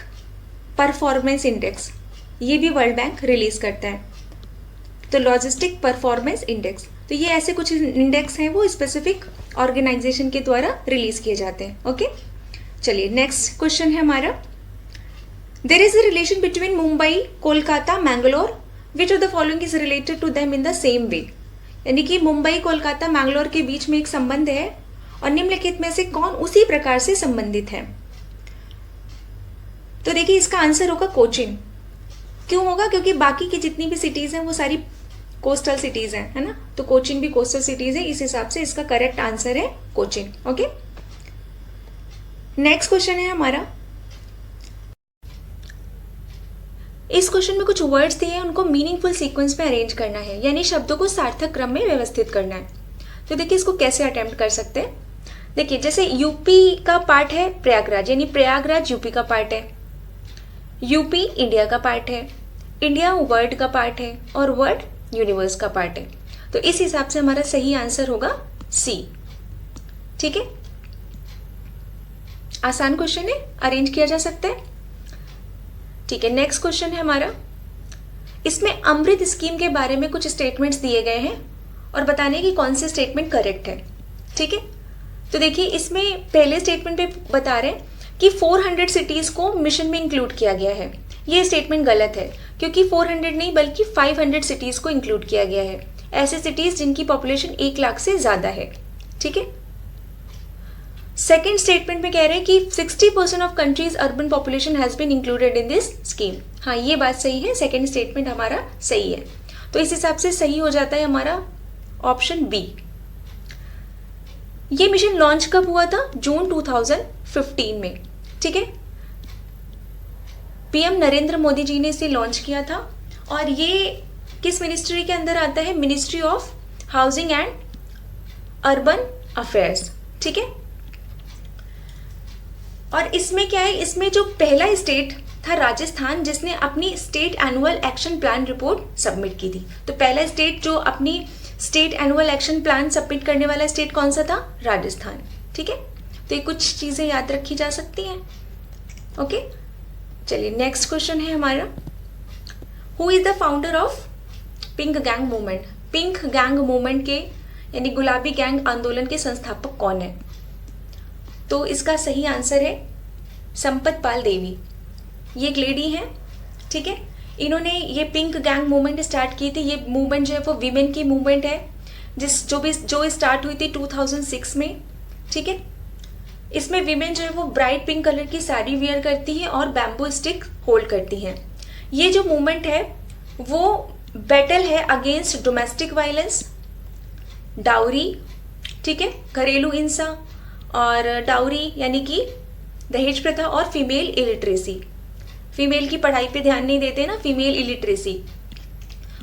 परफॉर्मेंस इंडेक्स, ये भी वर्ल्ड बैंक रिलीज करता है। तो लॉजिस्टिक परफॉर्मेंस इंडेक्स, तो ये ऐसे कुछ इंडेक्स हैं वो स्पेसिफिक ऑर्गेनाइजेशन के द्वारा रिलीज किए जाते हैं। ओके, चलिए नेक्स्ट क्वेश्चन है हमारा, there is a relation between Mumbai, Kolkata, Mangalore, which of the following is related to them in the same way. यानी कि मुंबई, कोलकाता, मैंगलोर के बीच में एक संबंध है और निम्नलिखित में से कौन उसी प्रकार से संबंधित है। तो देखिए इसका आंसर होगा कोचीन। क्यों होगा? क्योंकि बाकी की जितनी भी सिटीज हैं वो सारी कोस्टल सिटीज हैं, है ना, तो कोचीन भी कोस्टल सिटीज है, इस हिसाब से इसका करेक्ट आंसर है कोचीन। ओके, नेक्स्ट क्वेश्चन है हमारा, इस क्वेश्चन में कुछ वर्ड्स दिए हैं, उनको मीनिंगफुल सीक्वेंस में अरेंज करना है, यानी शब्दों को सार्थक क्रम में व्यवस्थित करना है। तो देखिए इसको कैसे अटेम्प्ट कर सकते हैं। देखिए जैसे यूपी का पार्ट है प्रयागराज, यानी प्रयागराज यूपी का पार्ट है, यूपी इंडिया का पार्ट है, इंडिया वर्ल्ड का पार्ट है, और वर्ल्ड यूनिवर्स का पार्ट है। तो इस हिसाब से हमारा सही आंसर होगा सी। ठीक है, आसान क्वेश्चन है, अरेंज किया जा सकता है। ठीक है, नेक्स्ट क्वेश्चन है हमारा, इसमें अमृत स्कीम के बारे में कुछ स्टेटमेंट्स दिए गए हैं और बताने की कौन से स्टेटमेंट करेक्ट है। ठीक है, तो देखिए इसमें पहले स्टेटमेंट पे बता रहे हैं कि 400 सिटीज को मिशन में इंक्लूड किया गया है। ये स्टेटमेंट गलत है, क्योंकि 400 नहीं बल्कि 500 सिटीज को इंक्लूड किया गया है, ऐसे सिटीज जिनकी पॉपुलेशन 1 लाख से ज्यादा है। ठीक है, सेकेंड स्टेटमेंट में कह रहे हैं कि 60% of countries urban population has been included in this scheme. हाँ, ये बात सही है, सेकेंड स्टेटमेंट हमारा सही है। तो इस हिसाब से सही हो जाता है हमारा ऑप्शन बी। ये मिशन लॉन्च कब हुआ था? जून 2015 में। ठीक है, पीएम नरेंद्र मोदी जी ने इसे लॉन्च किया था, और ये किस मिनिस्ट्री के अंदर आता है? Ministry of housing and urban affairs. ठीक है, और इसमें क्या है, इसमें जो पहला स्टेट था राजस्थान, जिसने अपनी state annual action plan report submit की थी। तो पहला स्टेट जो अपनी state annual action plan submit करने वाला स्टेट कौन सा था? राजस्थान। ठीक है, तो ये कुछ चीजें याद रखी जा सकती हैं। ओके, चलिए नेक्स्ट क्वेश्चन है हमारा, who is the founder of pink gang movement? Pink gang movement के यानी गुलाबी गैंग आंदोलन के संस्थापक कौन है? तो इसका सही आंसर है संपत पाल देवी। ये एक लेडी है। ठीक है, इन्होंने ये पिंक गैंग मूवमेंट स्टार्ट की थी। ये मूवमेंट जो है वो विमेन की मूवमेंट है, जो स्टार्ट हुई थी 2006 में। ठीक है, इसमें विमेन जो है वो ब्राइट पिंक कलर की साड़ी वेयर करती है और बैम्बू स्टिक होल्ड करती हैं। ये जो मूवमेंट है वो बैटल है अगेंस्ट डोमेस्टिक वायलेंस, डाउरी, ठीक है, घरेलू हिंसा, और डाउरी यानी कि दहेज प्रथा, और फीमेल इलिटरेसी, फीमेल की पढ़ाई पे ध्यान नहीं देते ना, फीमेल इलिटरेसी,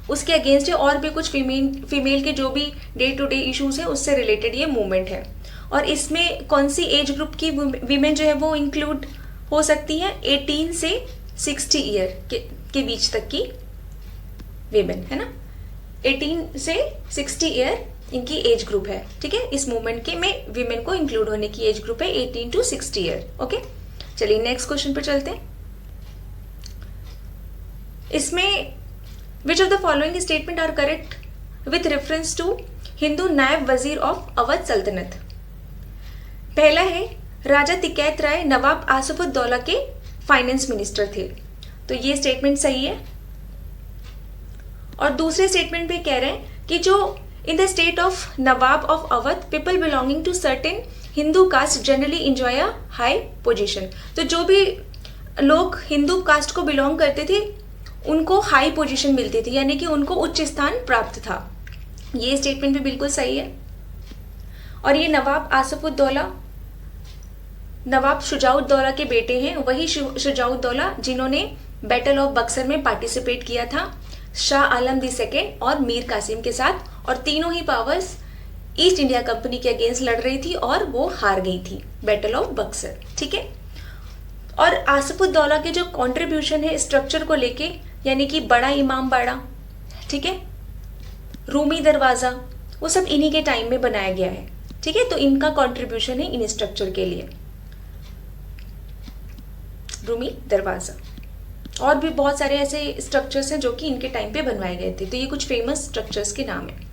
उसके अगेंस्ट है। और भी कुछ फीमेल के जो भी डे टू डे इश्यूज है उससे रिलेटेड ये मूवमेंट है। और इसमें कौन सी एज ग्रुप की वीमेन जो है वो इंक्लूड हो सकती है? 18 से 60 ईयर के बीच तक की वीमेन, है ना, 18 से 60 ईयर इनकी एज ग्रुप है। ठीक है, इस मूवमेंट के में वीमेन को इंक्लूड होने की एज ग्रुप है 18 to 60 ईयर। ओके, चलिए नेक्स्ट क्वेश्चन पर चलते हैं। इसमें which of the following statement are correct with reference to Hindu naib wazir of Awadh सल्तनत? पहला है राजा तिकैत राय नवाब आसिफुद्दौला के फाइनेंस मिनिस्टर थे, तो ये स्टेटमेंट सही है। और दूसरे स्टेटमेंट पे कह रहे हैं कि जो in the state of Nawab of Awadh people belonging to certain Hindu caste generally enjoy a high position. तो जो भी लोग हिंदू कास्ट को बिलोंग करते थे उनको हाई पोजीशन मिलती थी, यानी कि उनको उच्च स्थान प्राप्त था। ये स्टेटमेंट भी बिल्कुल सही है। और ये नवाब आसिफुद्दौला नवाब शुजाउद्दौला के बेटे हैं, वही शुजाउद्दौला जिन्होंने बैटल ऑफ बक्सर में पार्टिसिपेट किया था शाह आलम II और मीर कासिम के साथ, और तीनों ही पावर्स ईस्ट इंडिया कंपनी के अगेंस्ट लड़ रही थी और वो हार गई थी बैटल ऑफ बक्सर। ठीक है, और आसफुद्दौला के जो कंट्रीब्यूशन है स्ट्रक्चर को लेके, यानी कि बड़ा इमाम बाड़ा, ठीक है, रूमी दरवाज़ा, वो सब इन्हीं के टाइम में बनाया गया है, ठीक है। तो इनका कंट्रीब्यूशन है इन स्ट्रक्चर के लिए, रूमी दरवाज़ा। और भी बहुत सारे ऐसे स्ट्रक्चर्स हैं जो कि इनके टाइम पे बनवाए गए थे। तो ये कुछ फेमस स्ट्रक्चर्स के नाम है।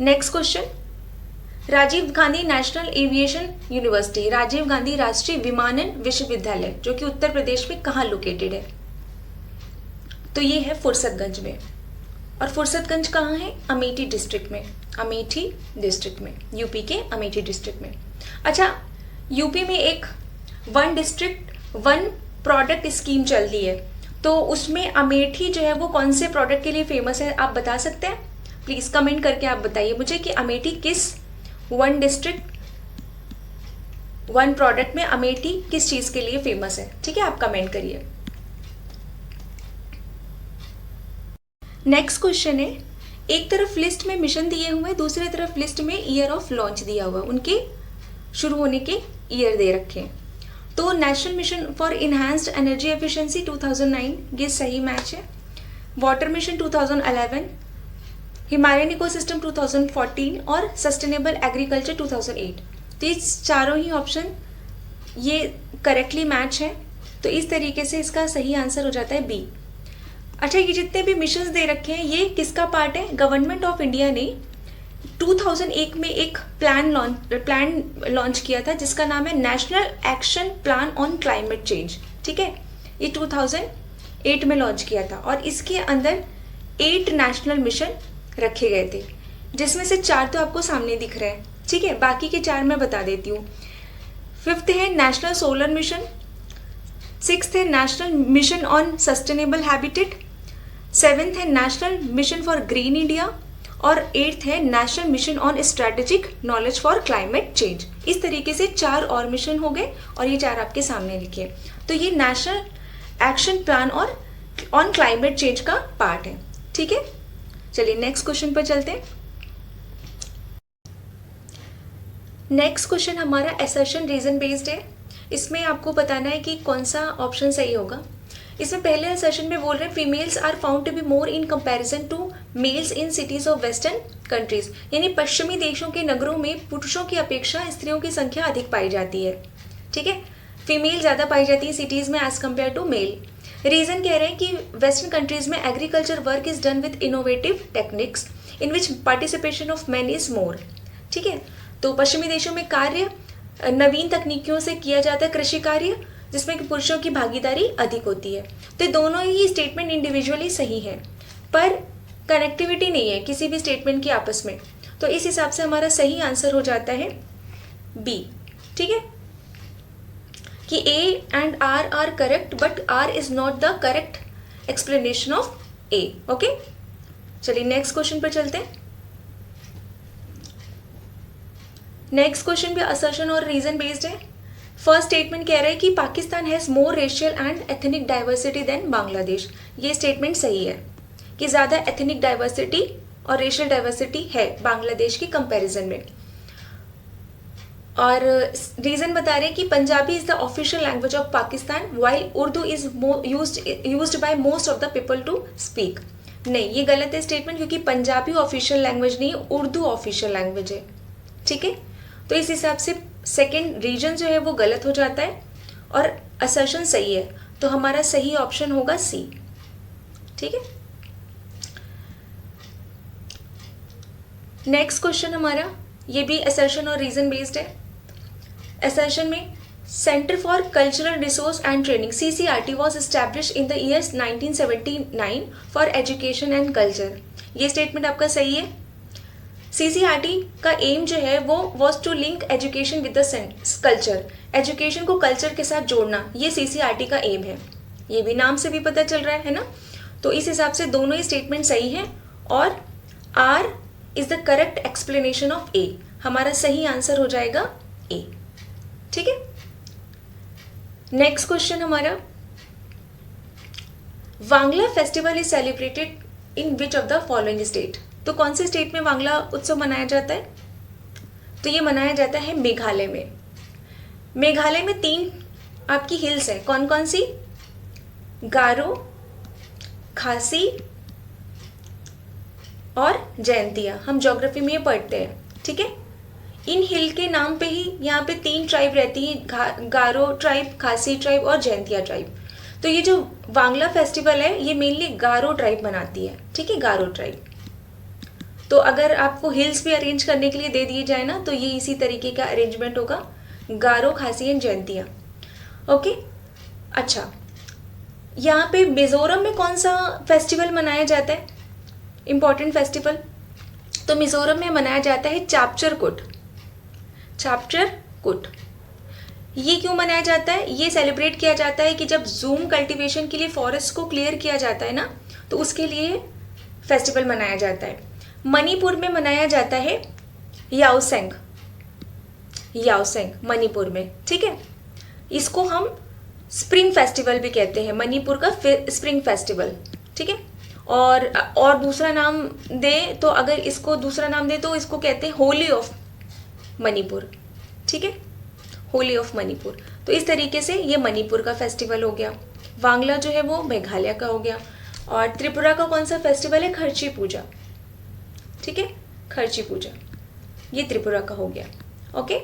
Next question, Rajiv Gandhi national aviation university, Rajiv Gandhi राष्ट्रीय विमानन विश्वविद्यालय, जो कि उत्तर प्रदेश में कहाँ लोकेटेड है? तो ये है फुर्सतगंज में। और फुर्सतगंज कहाँ है? अमेठी डिस्ट्रिक्ट में, अमेठी डिस्ट्रिक्ट में, यूपी के अमेठी डिस्ट्रिक्ट में। अच्छा, यूपी में एक one district one product scheme चल रही है, तो उसमें अमेठी जो है वो कौन से प्रोडक्ट के लिए फेमस है, आप बता सकते हैं? प्लीज़ कमेंट करके आप बताइए मुझे कि अमेठी किस वन डिस्ट्रिक्ट वन प्रोडक्ट में अमेठी किस चीज़ के लिए फेमस है, ठीक है, आप कमेंट करिए। नेक्स्ट क्वेश्चन है, एक तरफ लिस्ट में मिशन दिए हुए, दूसरी तरफ लिस्ट में ईयर ऑफ लॉन्च दिया हुआ, उनके शुरू होने के ईयर दे रखे हैं। तो national mission for enhanced energy efficiency 2009 ये सही मैच है। वाटर मिशन 2011, हिमालयन इकोसिस्टम 2014 और सस्टेनेबल एग्रीकल्चर 2008। तो ये चारों ही ऑप्शन ये करेक्टली मैच है। तो इस तरीके से इसका सही आंसर हो जाता है बी। अच्छा, ये जितने भी मिशंस दे रखे हैं ये किसका पार्ट है? गवर्नमेंट ऑफ इंडिया ने 2001 में एक प्लान लॉन्च किया था जिसका नाम है national action plan on climate change, ठीक है। ये 2008 में लॉन्च किया था और इसके अंदर 8 नेशनल मिशन रखे गए थे, जिसमें से 4 तो आपको सामने दिख रहे हैं, ठीक है। बाकी के 4 मैं बता देती हूँ। 5th है नेशनल सोलर मिशन, 6th है national mission on sustainable habitat, 7th है national mission for green India और 8th है national mission on strategic knowledge for climate change. इस तरीके से 4 और मिशन हो गए और ये 4 आपके सामने लिखे। तो ये नेशनल एक्शन प्लान और ऑन क्लाइमेट चेंज का पार्ट है, ठीक है। चलिए नेक्स्ट क्वेश्चन पर चलते हैं। नेक्स्ट क्वेश्चन हमारा असर्शन रीजन बेस्ड है। इसमें आपको बताना है कि कौन सा ऑप्शन सही होगा। इसमें पहले सेशन में बोल रहे हैं females are found to be more in comparison to males in cities of western countries, यानी पश्चिमी देशों के नगरों में पुरुषों की अपेक्षा स्त्रियों की संख्या अधिक पाई जाती है, ठीक है। फीमेल ज़्यादा पाई जाती है सिटीज़ में as compare to male. Reason कह रहे हैं कि वेस्टर्न कंट्रीज में agriculture work is done with innovative techniques in which participation of man is more, ठीक है। तो पश्चिमी देशों में कार्य नवीन तकनीकियों से किया जाता है, कृषि कार्य, जिसमें कि पुरुषों की भागीदारी अधिक होती है। तो दोनों ही स्टेटमेंट इंडिविजुअली सही है, पर कनेक्टिविटी नहीं है किसी भी स्टेटमेंट की आपस में। तो इस हिसाब से हमारा सही आंसर हो जाता है बी, ठीक है, कि A and R are correct but R is not the correct explanation of A. Okay, चलिए नेक्स्ट क्वेश्चन पर चलते हैं। नेक्स्ट क्वेश्चन भी असर्शन और रीजन बेस्ड है। फर्स्ट स्टेटमेंट कह रहा है कि Pakistan has more racial and ethnic diversity than Bangladesh. ये स्टेटमेंट सही है कि ज़्यादा एथनिक डाइवर्सिटी और रेशियल डाइवर्सिटी है बांग्लादेश की कंपैरिजन में। और रीज़न बता रहे हैं कि Punjabi is the official language of Pakistan while Urdu is used by most of the people to speak. नहीं, ये गलत है स्टेटमेंट, क्योंकि पंजाबी ऑफिशियल लैंग्वेज नहीं, उर्दू ऑफिशियल लैंग्वेज है, ठीक है। तो इस हिसाब से सेकेंड रीजन जो है वो गलत हो जाता है और असर्शन सही है। तो हमारा सही ऑप्शन होगा सी, ठीक है। नेक्स्ट क्वेश्चन हमारा ये भी असर्शन और रीजन बेस्ड है। असर्शन में centre for cultural resource and training CCRT was establish in the years 1979 for education and culture. ये स्टेटमेंट आपका सही है। CCRT का एम जो है वो was to link education with the culture, education को कल्चर के साथ जोड़ना, ये CCRT का एम है। ये भी नाम से भी पता चल रहा है ना। तो इस हिसाब से दोनों ही स्टेटमेंट सही हैं और R is the correct explanation of A. हमारा सही आंसर हो जाएगा ए, ठीक है। नेक्स्ट क्वेश्चन हमारा, Wangala festival is celebrated in which of the following state. तो कौन से स्टेट में वांगला उत्सव मनाया जाता है? तो ये मनाया जाता है मेघालय में। मेघालय में 3 आपकी हिल्स है, कौन कौन सी? गारो, खासी और जयंतिया। हम ज्योग्राफी में ये पढ़ते हैं, ठीक है। इन हिल के नाम पे ही यहाँ पे 3 ट्राइब रहती हैं, गारो ट्राइब, खासी ट्राइब और जयंतिया ट्राइब। तो ये जो वांगला फेस्टिवल है ये मेनली गारो ट्राइब मनाती है, ठीक है, गारो ट्राइब। तो अगर आपको हिल्स भी अरेंज करने के लिए दे दिए जाए ना तो ये इसी तरीके का अरेंजमेंट होगा, गारो, खासी एंड जयंतिया। ओके, अच्छा, यहाँ पे मिजोरम में कौन सा फेस्टिवल मनाया जाता है, इम्पॉर्टेंट फेस्टिवल? तो मिजोरम में मनाया जाता है चापचर कुट। चापचर कुट ये क्यों मनाया जाता है? ये सेलिब्रेट किया जाता है कि जब जूम कल्टीवेशन के लिए फॉरेस्ट को क्लियर किया जाता है ना, तो उसके लिए फेस्टिवल मनाया जाता है। मणिपुर में मनाया जाता है याओसेंग, याओसेंग मणिपुर में, ठीक है। इसको हम स्प्रिंग फेस्टिवल भी कहते हैं, मणिपुर का स्प्रिंग फेस्टिवल, ठीक है। और दूसरा नाम दे तो, अगर इसको दूसरा नाम दे तो इसको कहते हैं होली ऑफ मणिपुर, ठीक है, होली ऑफ मणिपुर। तो इस तरीके से ये मणिपुर का फेस्टिवल हो गया। वांगला जो है वो मेघालय का हो गया। और त्रिपुरा का कौन सा फेस्टिवल है? खर्ची पूजा, ठीक है, खर्ची पूजा, ये त्रिपुरा का हो गया। ओके,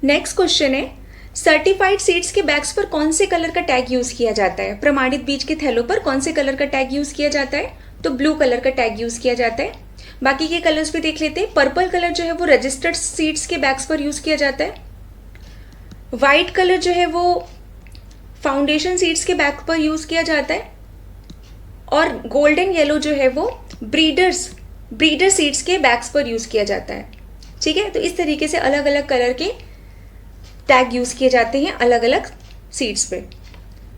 नेक्स्ट क्वेश्चन है, सर्टिफाइड सीड्स के बैग्स पर कौन से कलर का टैग यूज किया जाता है? प्रमाणित बीज के थैलों पर कौन से कलर का टैग यूज किया जाता है? तो ब्लू कलर का टैग यूज किया जाता है। बाकी के कलर्स भी देख लेते हैं। पर्पल कलर जो है वो रजिस्टर्ड सीड्स के बैग्स पर यूज किया जाता है। वाइट कलर जो है वो फाउंडेशन सीड्स के बैग पर यूज किया जाता है। और गोल्डन येलो जो है वो ब्रीडर सीड्स के बैग्स पर यूज किया जाता है, ठीक है। तो इस तरीके से अलग अलग कलर के टैग यूज किए जाते हैं अलग अलग सीड्स पे।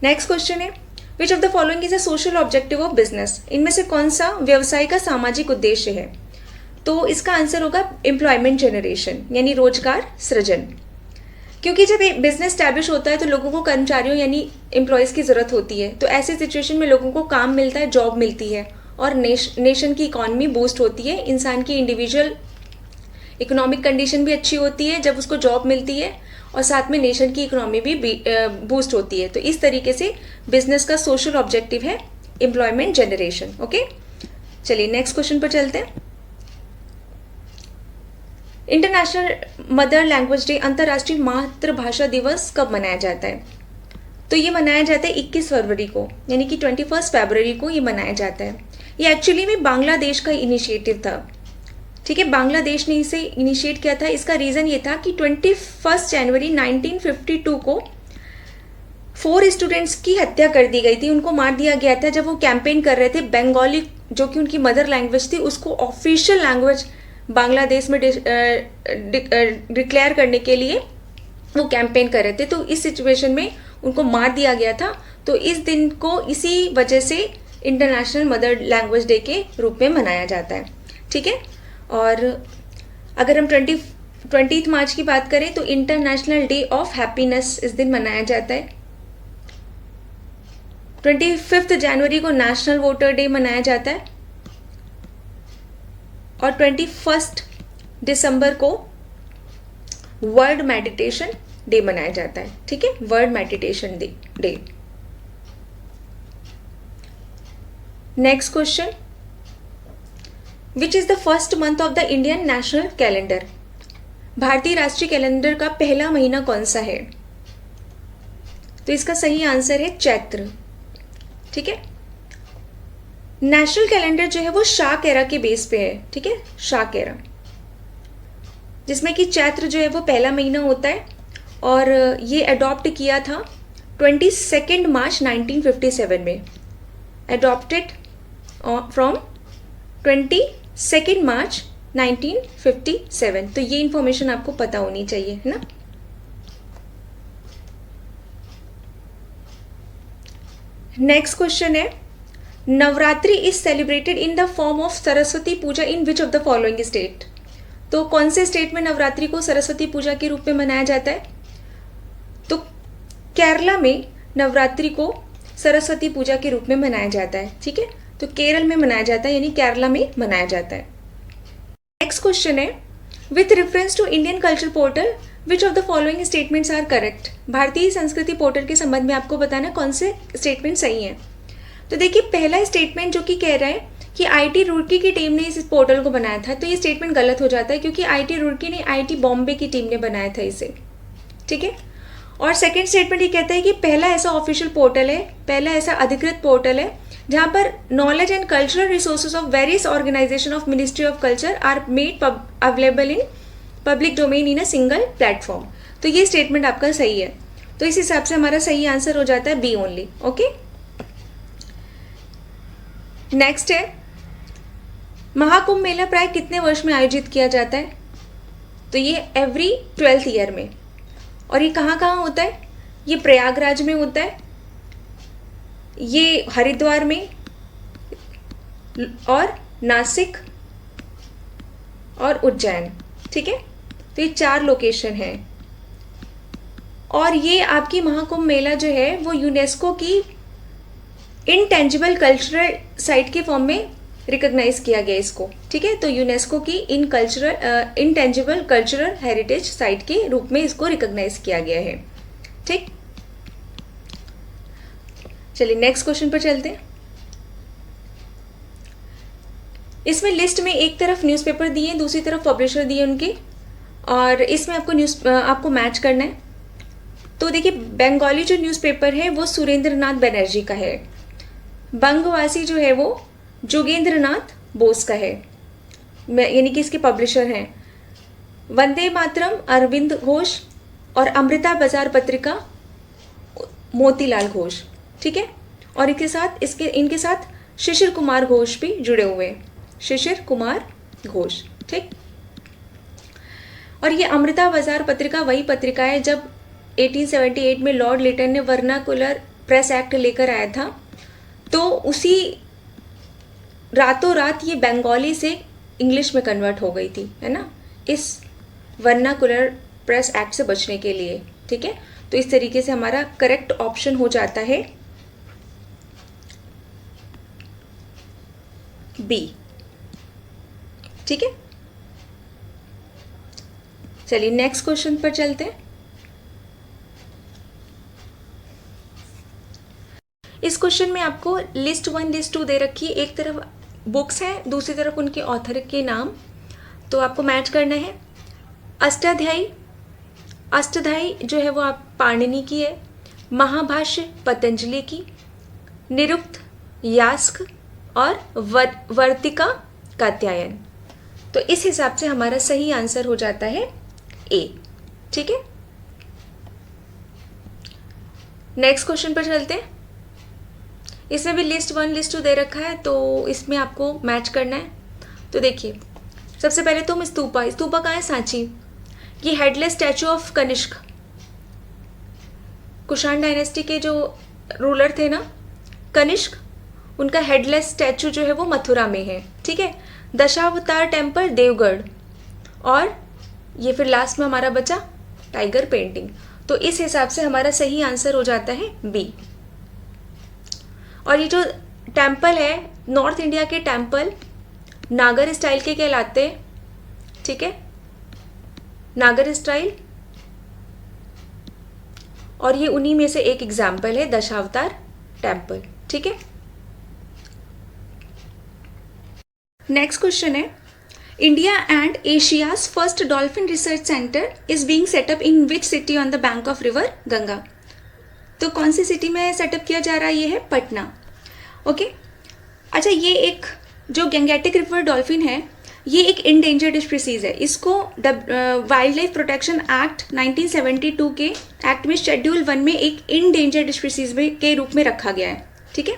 नेक्स्ट क्वेश्चन है, which of the following is a social objective of business? इनमें से कौन सा व्यवसाय का सामाजिक उद्देश्य है? तो इसका आंसर होगा एम्प्लॉयमेंट जनरेशन, यानी रोजगार सृजन। क्योंकि जब एक बिजनेस स्टैब्लिश होता है तो लोगों को कर्मचारियों यानी एम्प्लॉयज़ की ज़रूरत होती है। तो ऐसे सिचुएशन में लोगों को काम मिलता है, जॉब मिलती है और नेशन की इकॉनमी बूस्ट होती है। इंसान की इंडिविजुअल इकोनॉमिक कंडीशन भी अच्छी होती है जब उसको जॉब मिलती है, और साथ में नेशन की इकोनॉमी भी बूस्ट होती है। तो इस तरीके से बिजनेस का सोशल ऑब्जेक्टिव है एम्प्लॉयमेंट जनरेशन। ओके, चलिए नेक्स्ट क्वेश्चन पर चलते हैं। इंटरनेशनल मदर लैंग्वेज डे, अंतर्राष्ट्रीय मातृभाषा दिवस कब मनाया जाता है? तो ये मनाया जाता है 21 फरवरी को, यानी कि 21 फरवरी को ये मनाया जाता है। ये एक्चुअली में बांग्लादेश का इनिशिएटिव था, ठीक है, बांग्लादेश ने इसे इनिशिएट किया था। इसका रीज़न ये था कि 21 जनवरी 1952 को 4 स्टूडेंट्स की हत्या कर दी गई थी, उनको मार दिया गया था जब वो कैंपेन कर रहे थे बंगाली, जो कि उनकी मदर लैंग्वेज थी, उसको ऑफिशियल लैंग्वेज बांग्लादेश में डिक्लेयर करने के लिए वो कैंपेन कर रहे थे। तो इस सिचुएशन में उनको मार दिया गया था। तो इस दिन को इसी वजह से इंटरनेशनल मदर लैंग्वेज डे के रूप में मनाया जाता है, ठीक है। और अगर हम 20 मार्च की बात करें तो इंटरनेशनल डे ऑफ हैप्पीनेस इस दिन मनाया जाता है। 25 जनवरी को नेशनल वोटर डे मनाया जाता है। और 21 दिसंबर को वर्ल्ड मेडिटेशन डे मनाया जाता है, ठीक है, world meditation day. Next question, which is the first month of the Indian national calendar? भारतीय राष्ट्रीय कैलेंडर का पहला महीना कौन सा है? तो इसका सही आंसर है चैत्र, ठीक है। नेशनल कैलेंडर जो है वो शाक एरा के बेस पे है, ठीक है, शाक एरा, जिसमें कि चैत्र जो है वो पहला महीना होता है। और ये अडॉप्ट किया था 22 मार्च 1957 में, अडॉप्टेड फ्रॉम 22 मार्च 1957। तो ये इंफॉर्मेशन आपको पता होनी चाहिए, है ना। नेक्स्ट क्वेश्चन है, Navratri is celebrated in the form of Saraswati puja in which of the following state? तो कौन से स्टेट में नवरात्रि को सरस्वती पूजा के रूप में मनाया जाता है? तो केरला में नवरात्रि को सरस्वती पूजा के रूप में मनाया जाता है, ठीक है। तो केरल में मनाया जाता है, यानी केरला में मनाया जाता है। नेक्स्ट क्वेश्चन है, with reference to Indian culture portal which of the following statements are correct. भारतीय संस्कृति पोर्टल के संबंध में आपको बताना कौन से स्टेटमेंट सही हैं। तो देखिए पहला स्टेटमेंट जो कि कह रहा है कि आईटी रुड़की की टीम ने इस पोर्टल को बनाया था, तो ये स्टेटमेंट गलत हो जाता है क्योंकि आईटी रुड़की ने आईटी बॉम्बे की टीम ने बनाया था इसे, ठीक है। और सेकंड स्टेटमेंट ये कहता है कि पहला ऐसा ऑफिशियल पोर्टल है, पहला ऐसा अधिकृत पोर्टल है जहाँ पर knowledge and cultural resources of various organisation of ministry of culture are made available in public domain in a single platform. तो ये स्टेटमेंट आपका सही है, तो इस हिसाब से हमारा सही आंसर हो जाता है बी ओनली। ओके, नेक्स्ट है महाकुंभ मेला प्राय कितने वर्ष में आयोजित किया जाता है। तो ये एवरी 12th ईयर में। और ये कहाँ कहाँ होता है, ये प्रयागराज में होता है, ये हरिद्वार में और नासिक और उज्जैन, ठीक है। तो ये 4 लोकेशन हैं। और ये आपकी महाकुंभ मेला जो है वो यूनेस्को की इनटेंजिबल कल्चरल साइट के फॉर्म में रिकॉग्नाइज किया गया इसको, ठीक है। तो यूनेस्को की इनटेंजिबल कल्चरल हेरिटेज साइट के रूप में इसको रिकॉग्नाइज किया गया है, ठीक। चलिए नेक्स्ट क्वेश्चन पर चलते हैं। इसमें लिस्ट में एक तरफ न्यूज़पेपर दिए, दूसरी तरफ पब्लिशर दिए उनके, और इसमें आपको मैच करना है। तो देखिए बंगाली जो न्यूज़पेपर है वो सुरेंद्रनाथ बनर्जी का है, बंगवासी जो है वो जोगेंद्रनाथ बोस का है, यानी कि इसके पब्लिशर हैं। वंदे मातरम अरविंद घोष और अमृता बाजार पत्रिका मोतीलाल घोष, ठीक है। और इनके साथ शिशिर कुमार घोष भी जुड़े हुए हैं, शिशिर कुमार घोष, ठीक। और ये अमृता बाजार पत्रिका वही पत्रिका है जब 1878 में लॉर्ड लिटन ने वर्नाकुलर प्रेस एक्ट लेकर आया था, तो उसी रातों रात ये बंगाली से इंग्लिश में कन्वर्ट हो गई थी, है ना, इस वर्नाकुलर प्रेस एक्ट से बचने के लिए, ठीक है। तो इस तरीके से हमारा करेक्ट ऑप्शन हो जाता है बी, ठीक है। चलिए नेक्स्ट क्वेश्चन पर चलते हैं। इस क्वेश्चन में आपको लिस्ट 1 लिस्ट 2 दे रखी है, एक तरफ बुक्स हैं, दूसरी तरफ उनके ऑथर के नाम, तो आपको मैच करना है। अष्टाध्यायी जो है वो आप पाणिनि की है, महाभाष्य पतंजलि की, निरुक्त यास्क और वर्तिका कात्यायन। तो इस हिसाब से हमारा सही आंसर हो जाता है ए, ठीक है। नेक्स्ट क्वेश्चन पर चलते हैं। इसमें भी लिस्ट 1 लिस्ट 2 दे रखा है, तो इसमें आपको मैच करना है। तो देखिए सबसे पहले तो स्तूपा कहाँ है, सांची। ये headless statue of Kanishka, Kushan dynasty के जो रूलर थे ना कनिष्क, उनका हेडलेस स्टैचू जो है वो मथुरा में है, ठीक है। दशावतार टेम्पल देवगढ़, और ये फिर लास्ट में हमारा बचा टाइगर पेंटिंग। तो इस हिसाब से हमारा सही आंसर हो जाता है बी। और ये जो टेम्पल है नॉर्थ इंडिया के टेम्पल नागर स्टाइल के कहलाते हैं, ठीक है, नागर स्टाइल, और ये उन्हीं में से एक एग्जाम्पल है दशावतार टेम्पल, ठीक है। नेक्स्ट क्वेश्चन है, India and Asia's first dolphin research centre is being setup in which city on the bank of river Ganga. तो कौन सी सिटी में सेटअप किया जा रहा है, ये है पटना, ओके। अच्छा, ये एक जो गंगेटिक रिवर डॉल्फिन है ये एक इंडेंजर्ड स्पीसीज है, इसको वाइल्ड लाइफ प्रोटेक्शन एक्ट 1972 के एक्ट में शेड्यूल 1 में एक इंडेंजर्ड स्पीसीज के रूप में रखा गया है, ठीक है।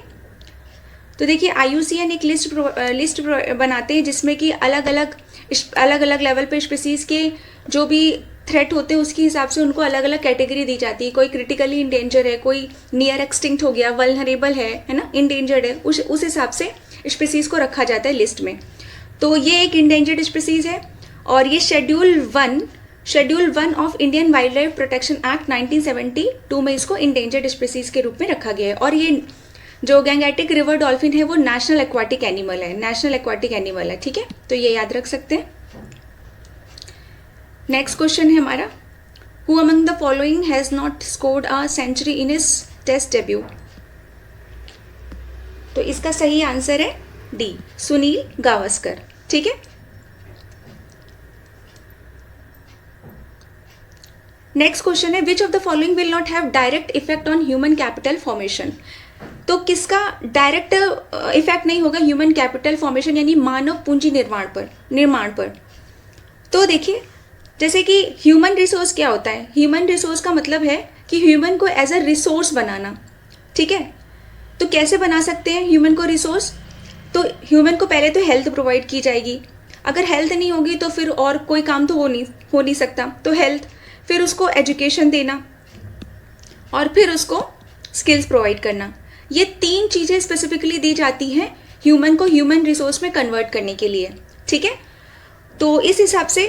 तो देखिए IUCN एक लिस्ट बनाते हैं जिसमें कि अलग अलग लेवल पे स्पीसीज़ के जो भी थ्रेट होते हैं उसके हिसाब से उनको अलग अलग कैटेगरी दी जाती है। कोई क्रिटिकली इंडेंजर है, कोई नियर एक्सटिंक्ट हो गया, वल्नरेबल है ना, इंडेंजर्ड है, उस हिसाब से स्पीसीज़ को रखा जाता है लिस्ट में। तो ये एक इंडेंजर्ड स्पीसीज़ है और ये schedule 1 of Indian wild life protection act 1972 में इसको इंडेंजर्ड स्पीसीज़ के रूप में रखा गया है। और ये जो गैंगेटिक रिवर डॉल्फिन है वो नेशनल एक्वाटिक एनिमल है, ठीक है, तो ये याद रख सकते हैं। नेक्स्ट क्वेश्चन है हमारा, who among the following has not scored a century in his test debut. तो इसका सही आंसर है डी, सुनील गावस्कर। ठीक है, नेक्स्ट क्वेश्चन है, which of the following will not have direct effect on human capital formation. तो किसका डायरेक्ट इफेक्ट नहीं होगा ह्यूमन कैपिटल फॉर्मेशन यानी मानव पूंजी निर्माण पर। तो देखिए, जैसे कि ह्यूमन रिसोर्स क्या होता है, ह्यूमन रिसोर्स का मतलब है कि ह्यूमन को एज अ रिसोर्स बनाना। ठीक है, तो कैसे बना सकते हैं ह्यूमन को रिसोर्स, तो ह्यूमन को पहले तो हेल्थ प्रोवाइड की जाएगी, अगर हेल्थ नहीं होगी तो फिर और कोई काम तो हो नहीं सकता, तो हेल्थ, फिर उसको एजुकेशन देना और फिर उसको स्किल्स प्रोवाइड करना। ये 3 चीज़ें स्पेसिफिकली दी जाती हैं ह्यूमन को ह्यूमन रिसोर्स में कन्वर्ट करने के लिए। ठीक है, तो इस हिसाब से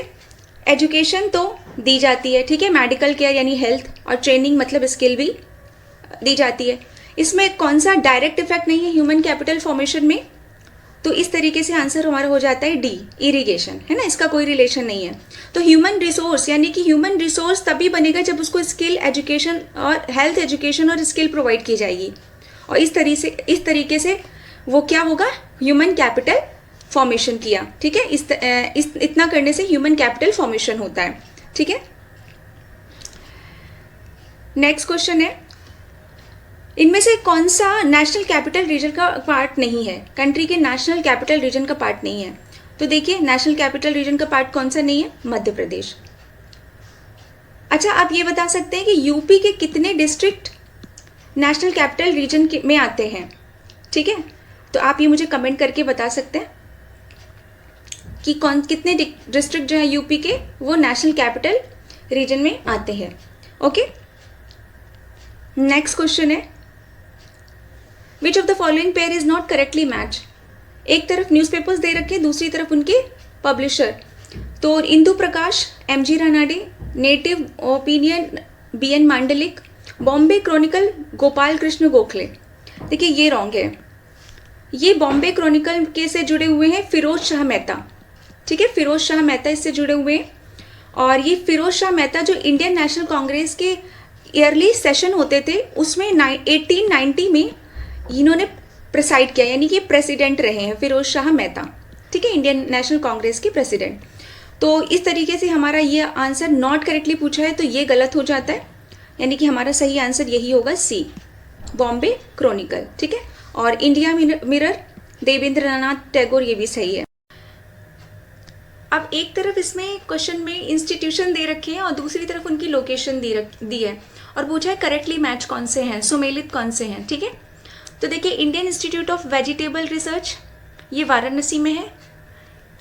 एजुकेशन तो दी जाती है, ठीक है, मेडिकल केयर यानी हेल्थ, और ट्रेनिंग मतलब स्किल भी दी जाती है। इसमें कौन सा डायरेक्ट इफेक्ट नहीं है ह्यूमन कैपिटल फॉर्मेशन में, तो इस तरीके से आंसर हमारा हो जाता है डी, इरिगेशन, है ना, इसका कोई रिलेशन नहीं है। तो ह्यूमन रिसोर्स यानी कि ह्यूमन रिसोर्स तभी बनेगा जब उसको स्किल, एजुकेशन और हेल्थ एजुकेशन और स्किल प्रोवाइड की जाएगी, और इस तरीके से वो क्या होगा, ह्यूमन कैपिटल फॉर्मेशन किया। ठीक है, इतना करने से ह्यूमन कैपिटल फॉर्मेशन होता है। ठीक है, नेक्स्ट क्वेश्चन है, इनमें से कौन सा नेशनल कैपिटल रीजन का पार्ट नहीं है, कंट्री के नेशनल कैपिटल रीजन का पार्ट नहीं है। तो देखिए, नेशनल कैपिटल रीजन का पार्ट कौन सा नहीं है, मध्य प्रदेश। अच्छा, आप ये बता सकते हैं कि यूपी के कितने डिस्ट्रिक्ट नेशनल कैपिटल रीजन में आते हैं। ठीक है, तो आप ये मुझे कमेंट करके बता सकते हैं कि कितने डिस्ट्रिक्ट जो है यूपी के वो नेशनल कैपिटल रीजन में आते हैं। ओके, नेक्स्ट क्वेश्चन है, which of the following pair is not correctly match. एक तरफ न्यूज़पेपर्स दे रखे, दूसरी तरफ उनके पब्लिशर। तो Indu Prakash, MG Ranade, native opinion BN Mandlik, Bombay Chronicle Gopal Krishna Gokhale. देखिए, ये रॉन्ग है, ये बॉम्बे क्रॉनिकल के से जुड़े हुए हैं फिरोज शाह मेहता। ठीक है, फिरोज शाह मेहता इससे जुड़े हुए हैं, और ये फिरोज शाह मेहता जो इंडियन नेशनल कांग्रेस के ईयरली सेशन होते थे उसमें 1890 में इन्होंने प्रेसाइड किया, यानी कि प्रेसिडेंट रहे हैं फिरोज शाह मेहता। ठीक है, इंडियन नेशनल कांग्रेस के प्रेसिडेंट। तो इस तरीके से हमारा ये आंसर नॉट करेक्टली पूछा है, तो ये गलत हो जाता है, यानी कि हमारा सही आंसर यही होगा सी, बॉम्बे क्रॉनिकल। ठीक है, और इंडिया मिरर देवेंद्रनाथ टैगोर, ये भी सही है। अब एक तरफ इसमें क्वेश्चन में इंस्टीट्यूशन दे रखे हैं और दूसरी तरफ उनकी लोकेशन दी है, और पूछा है करेक्टली मैच कौन से हैं, सुमेलित कौन से हैं। ठीक है, तो देखिए, Indian institute of vegetable research ये वाराणसी में है,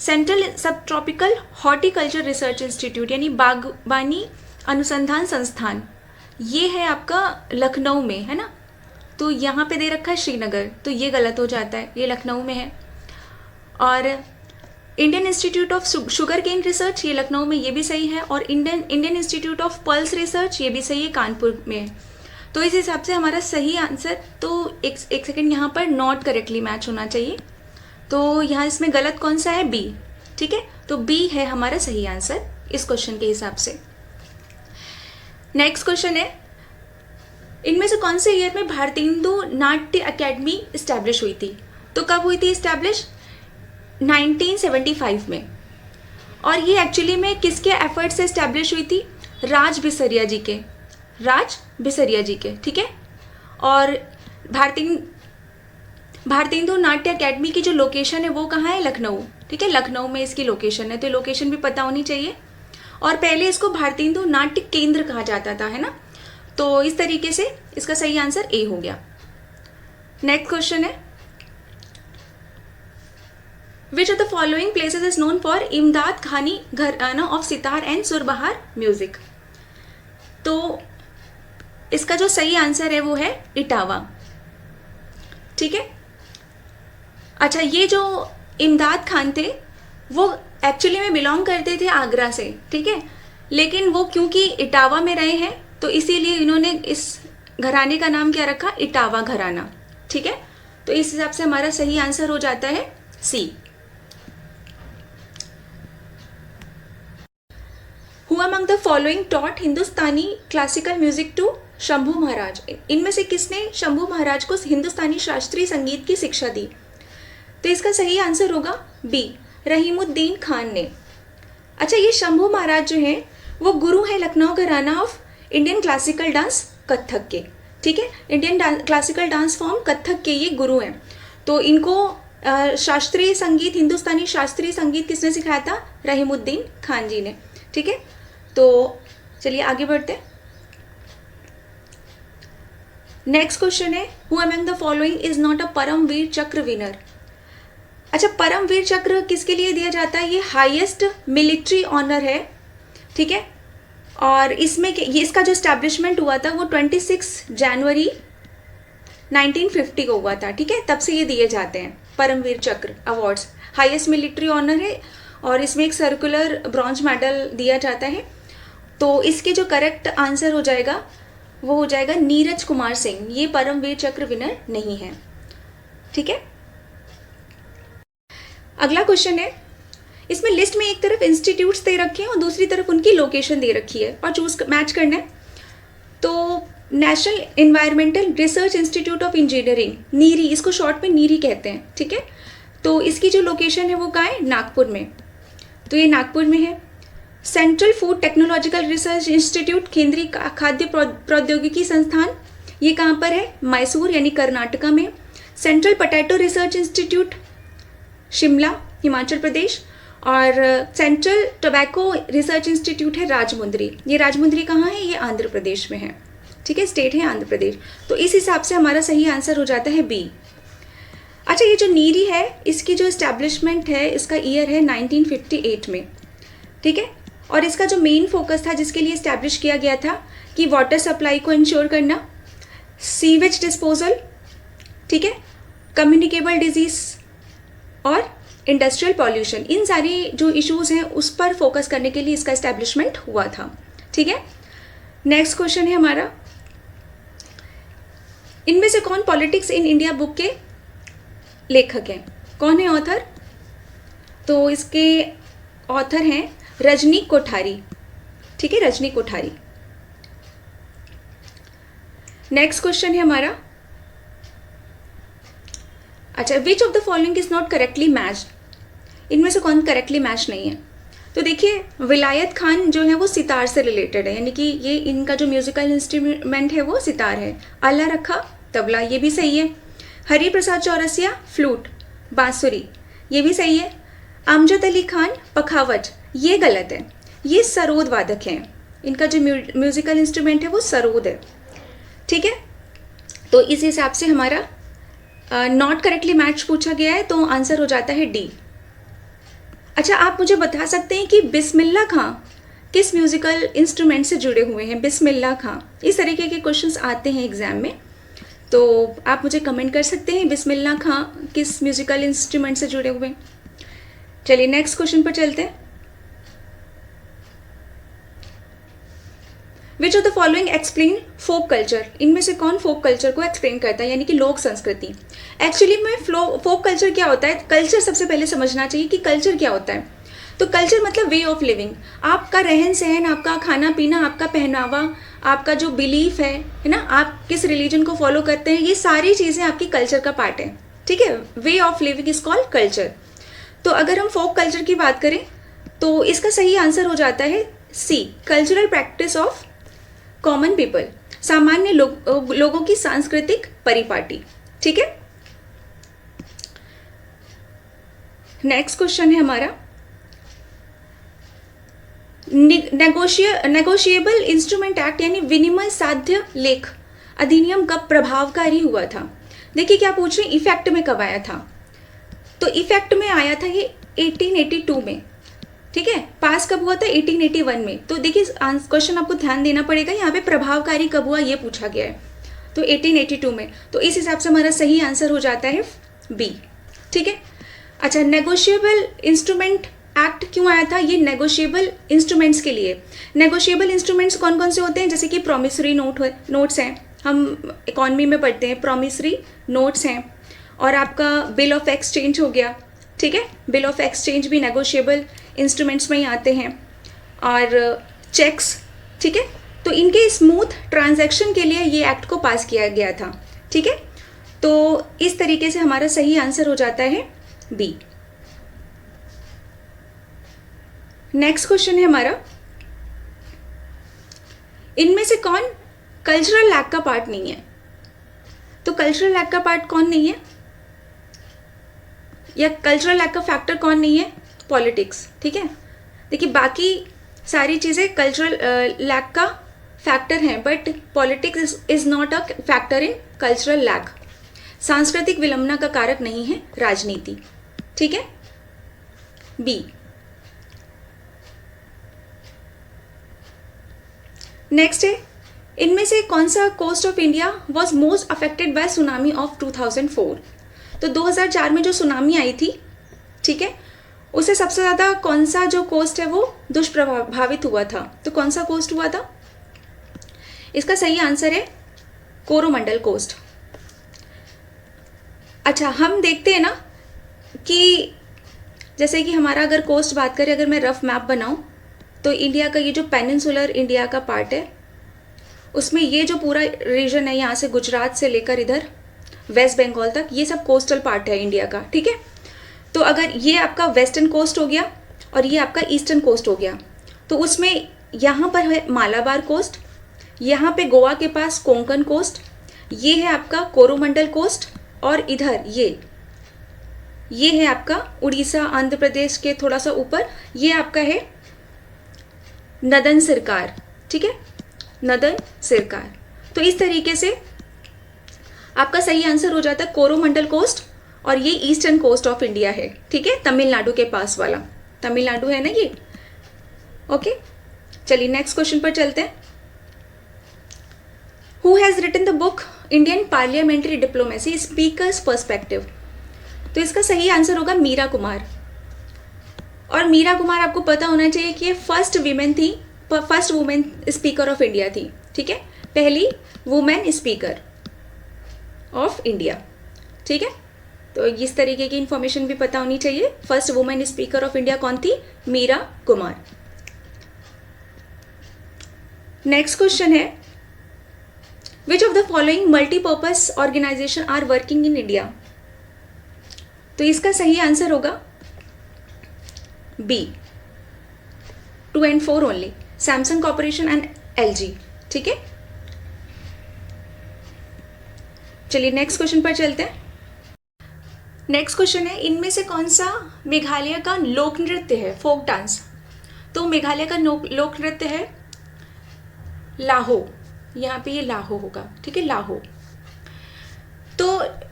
सेंट्रल सब ट्रॉपिकल हॉर्टिकल्चर रिसर्च इंस्टीट्यूट यानी बागवानी अनुसंधान संस्थान ये है आपका लखनऊ में, है ना, तो यहाँ पे दे रखा है श्रीनगर, तो ये गलत हो जाता है, ये लखनऊ में है। और Indian institute of sugarcane research ये लखनऊ में, ये भी सही है, और Indian institute of pulse research ये भी सही है, कानपुर में है। तो इस हिसाब से हमारा सही आंसर, तो एक सेकेंड, यहाँ पर नॉट करेक्टली मैच होना चाहिए, तो यहाँ इसमें गलत कौन सा है, बी। ठीक है, तो बी है हमारा सही आंसर इस क्वेश्चन के हिसाब से। नेक्स्ट क्वेश्चन है, इनमें से कौन से ईयर में भारतेंदु नाट्य अकेडमी इस्टेब्लिश हुई थी। तो कब हुई थी इस्टेब्लिश, 1975 में, और ये एक्चुअली में किसके एफर्ट से इस्टेब्लिश हुई थी, राज बिसरिया जी के। ठीक है, और भारतेंदु नाट्य अकेडमी की जो लोकेशन है वो कहाँ है, लखनऊ। ठीक है, लखनऊ में इसकी लोकेशन है, तो लोकेशन भी पता होनी चाहिए। और पहले इसको भारतेंदु नाट्य केंद्र कहा जाता था, है ना, तो इस तरीके से इसका सही आंसर ए हो गया। नेक्स्ट क्वेश्चन है, which of the following places is known for इमदाद खानी घराना of sitar and surbahar music. तो इसका जो सही आंसर है वो है इटावा। ठीक है, अच्छा, ये जो इमदाद खान थे वो एक्चुअली में बिलोंग करते थे आगरा से। ठीक है, लेकिन वो क्योंकि इटावा में रहे हैं तो इसीलिए इन्होंने इस घराने का नाम क्या रखा, इटावा घराना। ठीक है, तो इस हिसाब से हमारा सही आंसर हो जाता है C. Who among the following taught Hindustani classical music to Shambhu Maharaj, इनमें से किसने शंभू महाराज को हिंदुस्तानी शास्त्रीय संगीत की शिक्षा दी? तो इसका सही आंसर होगा बी, रहीमुद्दीन खान ने। अच्छा, ये शंभू महाराज जो हैं वो गुरु हैं लखनऊ घराना of Indian classical dance Kathak के, ठीक है, Indian classical dance form Kathak के ये गुरु हैं। तो इनको शास्त्रीय संगीत, हिंदुस्तानी शास्त्रीय संगीत किसने सिखाया था? रहीमुद्दीन खान जी ने, ठीक है। तो चलिए आगे बढ़ते हैं। नेक्स्ट क्वेश्चन है, who among the following is not a Paramvir Chakra winner? अच्छा, परमवीर चक्र किसके लिए दिया जाता है? ये हाईएस्ट मिलिट्री ऑनर है, ठीक है। और इसमें ये इसका जो स्टैब्लिशमेंट हुआ था वो 26 जनवरी 1950 को हुआ था, ठीक है। तब से ये दिए जाते हैं परमवीर चक्र अवार्ड्स, हाईएस्ट मिलिट्री ऑनर है और इसमें एक सर्कुलर ब्रॉन्ज मेडल दिया जाता है। तो इसके जो करेक्ट आंसर हो जाएगा वो हो जाएगा नीरज कुमार सिंह, ये परमवीर चक्र विनर नहीं है, ठीक है। अगला क्वेश्चन है, इसमें लिस्ट में एक तरफ इंस्टीट्यूट्स दे रखे हैं और दूसरी तरफ उनकी लोकेशन दे रखी है और चूज मैच करना है। तो national environmental research institute of engineering, NEERI, इसको शॉर्ट में नीरी कहते हैं, ठीक है। तो इसकी जो लोकेशन है वो कहाँ है? नागपुर में। तो ये नागपुर में है। Central food technological research institute, केंद्रीय खाद्य प्रौद्योगिकी संस्थान, ये कहाँ पर है? मैसूर यानी कर्नाटका में। Central potato research institute, Shimla, Himachal Pradesh. और सेंट्रल टोबैको रिसर्च इंस्टीट्यूट है राजमुंद्री, ये राजमुंद्री कहाँ है? ये आंध्र प्रदेश में है, ठीक है, स्टेट है आंध्र प्रदेश। तो इस हिसाब से हमारा सही आंसर हो जाता है बी। अच्छा, ये जो नीरी है इसकी जो इस्टेब्लिशमेंट है इसका ईयर है 1958 में, ठीक है। और इसका जो मेन फोकस था जिसके लिए इस्टेब्लिश किया गया था कि वाटर सप्लाई को इंश्योर करना, सीवेज डिस्पोजल, ठीक है, कम्युनिकेबल डिजीज और इंडस्ट्रियल पॉल्यूशन, इन सारी जो इश्यूज हैं उस पर फोकस करने के लिए इसका इस्टेब्लिशमेंट हुआ था, ठीक है। नेक्स्ट क्वेश्चन है हमारा, इनमें से कौन पॉलिटिक्स इन इंडिया बुक के लेखक हैं? कौन है ऑथर? तो इसके ऑथर हैं रजनी कोठारी, ठीक है, रजनी कोठारी। नेक्स्ट क्वेश्चन है हमारा, अच्छा, विच of the following is not correctly matched? इनमें से कौन करेक्टली मैच नहीं है? तो देखिए, विलायत खान जो है वो सितार से रिलेटेड है, यानी कि ये इनका जो म्यूजिकल इंस्ट्रूमेंट है वो सितार है। आला रखा तबला, ये भी सही है। हरि प्रसाद चौरसिया फ्लूट, बांसुरी, ये भी सही है। अमजद अली खान पखावज, ये गलत है, ये सरोद वादक हैं, इनका जो म्यूजिकल इंस्ट्रूमेंट है वो सरोद है, ठीक है। तो इस हिसाब से हमारा नॉट करेक्टली मैच पूछा गया है, तो आंसर हो जाता है डी। अच्छा, आप मुझे बता सकते हैं कि बिस्मिल्लाह खां किस म्यूजिकल इंस्ट्रूमेंट से जुड़े हुए हैं? बिस्मिल्लाह खां, इस तरीके के क्वेश्चंस आते हैं एग्जाम में, तो आप मुझे कमेंट कर सकते हैं बिस्मिल्लाह खां किस म्यूजिकल इंस्ट्रूमेंट से जुड़े हुए हैं। चलिए नेक्स्ट क्वेश्चन पर चलते हैं। Which of the following explain folk culture? इनमें से कौन फोक कल्चर को एक्सप्लेन करता है, यानी कि लोक संस्कृति? एक्चुअली में फोक कल्चर क्या होता है? कल्चर सबसे पहले समझना चाहिए कि कल्चर क्या होता है। तो कल्चर मतलब वे ऑफ लिविंग, आपका रहन सहन, आपका खाना पीना, आपका पहनावा, आपका जो बिलीफ है ना, आप किस रिलीजन को फॉलो करते हैं, ये सारी चीज़ें आपकी कल्चर का पार्ट है, ठीक है। Way of living is called culture. तो अगर हम फोक कल्चर की बात करें तो इसका सही आंसर हो जाता है C, cultural practice of common people, सामान्य लोगों की सांस्कृतिक परिपाटी, ठीक है। नेक्स्ट क्वेश्चन है हमारा, नेगोशिएबल इंस्ट्रूमेंट एक्ट यानी विनिमय साध्य लेख अधिनियम कब प्रभावकारी हुआ था? देखिए क्या पूछ रहे हैं, इफेक्ट में कब आया था? तो इफेक्ट में आया था ये 1882 में, ठीक है। पास कब हुआ था? 1881 में। तो देखिए क्वेश्चन आपको ध्यान देना पड़ेगा, यहाँ पे प्रभावकारी कब हुआ ये पूछा गया है, तो 1882 में। तो इस हिसाब से हमारा सही आंसर हो जाता है बी, ठीक है। अच्छा, नेगोशिएबल इंस्ट्रूमेंट एक्ट क्यों आया था? ये नेगोशिएबल इंस्ट्रूमेंट्स के लिए। नेगोशिएबल इंस्ट्रूमेंट्स कौन कौन से होते हैं? जैसे कि प्रॉमिसरी नोट्स हैं, हम इकॉनमी में पढ़ते हैं, प्रॉमिसरी नोट्स हैं, और आपका बिल ऑफ एक्सचेंज हो गया, ठीक है। बिल ऑफ एक्सचेंज भी नेगोशिएबल इंस्ट्रूमेंट्स में ही आते हैं। और चेक्स, ठीक है। तो इनके स्मूथ ट्रांजैक्शन के लिए ये एक्ट को पास किया गया था, ठीक है। तो इस तरीके से हमारा सही आंसर हो जाता है बी। नेक्स्ट क्वेश्चन है हमारा, इनमें से कौन कल्चरल लैग का पार्ट नहीं है? तो कल्चरल लैग का पार्ट कौन नहीं है, या कल्चरल लैग का फैक्टर कौन नहीं है? पॉलिटिक्स, ठीक है। देखिए बाकी सारी चीज़ें कल्चरल लैग का फैक्टर हैं, but politics is not a factor in cultural lag. सांस्कृतिक विलंबना का कारक नहीं है राजनीति, ठीक है, बी। नेक्स्ट है, इनमें से कौन सा coast of India was most affected by tsunami of 2004? तो 2004 में जो सुनामी आई थी, ठीक है, उससे सबसे ज़्यादा कौन सा जो कोस्ट है वो दुष्प्रभावित हुआ था? तो कौन सा कोस्ट हुआ था? इसका सही आंसर है कोरोमंडल कोस्ट। अच्छा, हम देखते हैं ना कि जैसे कि हमारा अगर कोस्ट बात करें, अगर मैं रफ मैप बनाऊं तो इंडिया का ये जो पेनिनसुलर इंडिया का पार्ट है, उसमें ये जो पूरा रीजन है, यहाँ से गुजरात से लेकर इधर वेस्ट बंगाल तक, ये सब कोस्टल पार्ट है इंडिया का, ठीक है। तो अगर ये आपका वेस्टर्न कोस्ट हो गया और ये आपका ईस्टर्न कोस्ट हो गया, तो उसमें यहाँ पर है मालाबार कोस्ट, यहाँ पे गोवा के पास कोंकण कोस्ट, ये है आपका कोरोमंडल कोस्ट, और इधर ये है आपका उड़ीसा आंध्र प्रदेश के थोड़ा सा ऊपर, ये आपका है नदन सरकार, ठीक है, नदन सरकार। तो इस तरीके से आपका सही आंसर हो जाता है कोरोमंडल कोस्ट, और ये ईस्टर्न कोस्ट ऑफ इंडिया है, ठीक है, तमिलनाडु के पास वाला, तमिलनाडु है ना ये, ओके। चलिए नेक्स्ट क्वेश्चन पर चलते हैं। Who has written the book Indian parliamentary diplomacy speaker's perspective? तो इसका सही आंसर होगा मीरा कुमार। और मीरा कुमार आपको पता होना चाहिए कि ये first women speaker of India थी, ठीक है, पहली वुमेन स्पीकर ऑफ इंडिया, ठीक है। तो इस तरीके की इंफॉर्मेशन भी पता होनी चाहिए। First women speaker of India कौन थी? मीरा कुमार। नेक्स्ट क्वेश्चन है, which of the following multipurpose organisation are working in India? तो इसका सही आंसर होगा B, 2 and 4 only, Samsung corporation and LG, ठीक है। चलिए नेक्स्ट क्वेश्चन पर चलते हैं। नेक्स्ट क्वेश्चन है, इनमें से कौन सा मेघालय का लोक नृत्य है, फोक डांस? तो मेघालय का लोक नृत्य है लाहो, यहाँ पे ये लाहो होगा, ठीक है, लाहो। तो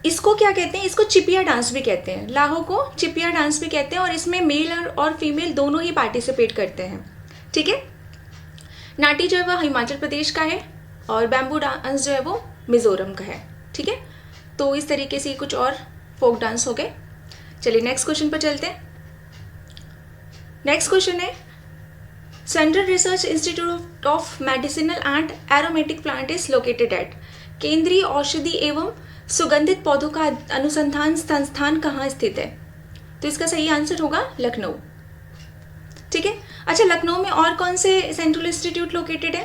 इसको क्या कहते हैं? इसको चिपिया डांस भी कहते हैं, लाहो को चिपिया डांस भी कहते हैं, और इसमें मेल और फीमेल दोनों ही पार्टिसिपेट करते हैं, ठीक है। नाटी जो है वह हिमाचल प्रदेश का है, और बैम्बू डांस जो है वो मिजोरम का है, ठीक है। तो इस तरीके से कुछ और फोक डांस हो गए। चलिए नेक्स्ट क्वेश्चन पर चलते हैं। नेक्स्ट क्वेश्चन है, central research institute of medicinal and aromatic plant is located at? केंद्रीय औषधि एवं सुगंधित पौधों का अनुसंधान संस्थान कहाँ स्थित है? तो इसका सही आंसर होगा लखनऊ, ठीक है। अच्छा, लखनऊ में और कौन से सेंट्रल इंस्टीट्यूट लोकेटेड है?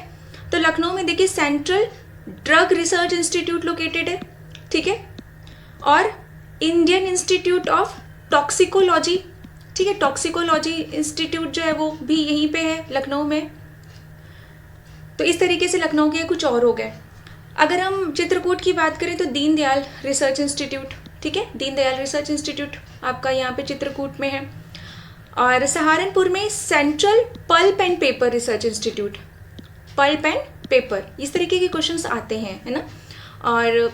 तो लखनऊ में देखिए central drug research institute located है, ठीक है, और इंडियन इंस्टीट्यूट ऑफ टॉक्सिकोलॉजी, ठीक है, टॉक्सिकोलॉजी इंस्टीट्यूट जो है वो भी यहीं पे है लखनऊ में। तो इस तरीके से लखनऊ के कुछ और हो गए। अगर हम चित्रकूट की बात करें तो दीनदयाल रिसर्च इंस्टीट्यूट, ठीक है, दीनदयाल रिसर्च इंस्टीट्यूट आपका यहाँ पे चित्रकूट में है। और सहारनपुर में central pulp and paper research institute, pulp and paper, इस तरीके के क्वेश्चंस आते हैं, है ना। और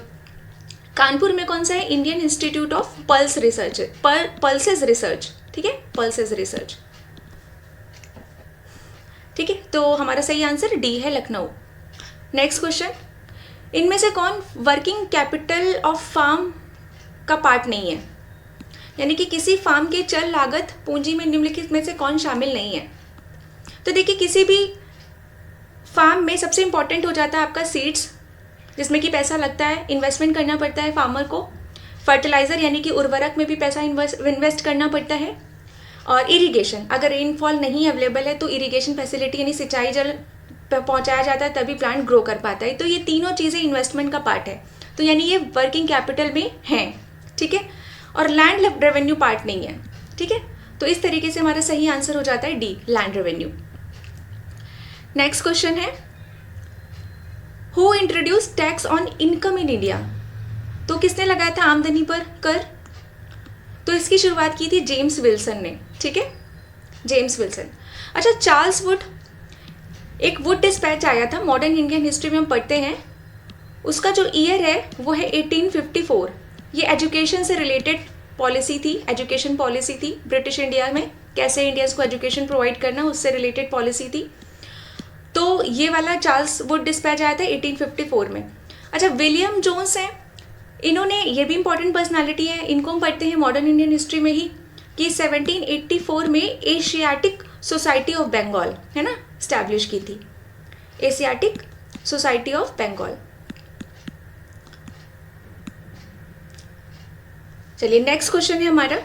कानपुर में कौन सा है? Indian institute of pulse research, pulses research, ठीक है, पल्सेस रिसर्च, ठीक है। तो हमारा सही आंसर डी है, लखनऊ। नेक्स्ट क्वेश्चन, इनमें से कौन वर्किंग कैपिटल ऑफ फार्म का पार्ट नहीं है? यानी कि किसी फार्म के चल लागत पूंजी में निम्नलिखित में से कौन शामिल नहीं है? तो देखिए, किसी भी फार्म में सबसे इंपॉर्टेंट हो जाता है आपका सीड्स, जिसमें कि पैसा लगता है, इन्वेस्टमेंट करना पड़ता है फार्मर को। फर्टिलाइज़र यानी कि उर्वरक में भी पैसा इन्वेस्ट करना पड़ता है। और इरिगेशन, अगर रेनफॉल नहीं अवेलेबल है तो इरिगेशन फैसिलिटी यानी सिंचाई जल पहुंचाया जाता है तभी प्लांट ग्रो कर पाता है। तो ये तीनों चीज़ें इन्वेस्टमेंट का पार्ट है, तो यानी ये वर्किंग कैपिटल में हैं, ठीक है। और लैंड रेवेन्यू पार्ट नहीं है, ठीक है। तो इस तरीके से हमारा सही आंसर हो जाता है D, land revenue. Next question है, who introduced tax on income in India? तो किसने लगाया था आमदनी पर कर? तो इसकी शुरुआत की थी जेम्स विल्सन ने, ठीक है, जेम्स विल्सन। अच्छा, चार्ल्स वुड, एक वुड डिस्पैच आया था, मॉडर्न इंडियन हिस्ट्री में हम पढ़ते हैं, उसका जो ईयर है वो है 1854। ये एजुकेशन से रिलेटेड पॉलिसी थी, एजुकेशन पॉलिसी थी ब्रिटिश इंडिया में, कैसे इंडियंस को एजुकेशन प्रोवाइड करना, उससे रिलेटेड पॉलिसी थी। तो ये वाला चार्ल्स वुड डिस्पैच आया था 1854 में। अच्छा, विलियम जोन्स हैं, इन्होंने, ये भी इंपॉर्टेंट पर्सनालिटी है, इनको हम पढ़ते हैं मॉडर्न इंडियन हिस्ट्री में ही, कि 1784 में एशियाटिक सोसाइटी ऑफ बंगाल, है ना, स्टैब्लिश की थी, एशियाटिक सोसाइटी ऑफ बंगाल। चलिए नेक्स्ट क्वेश्चन है हमारा,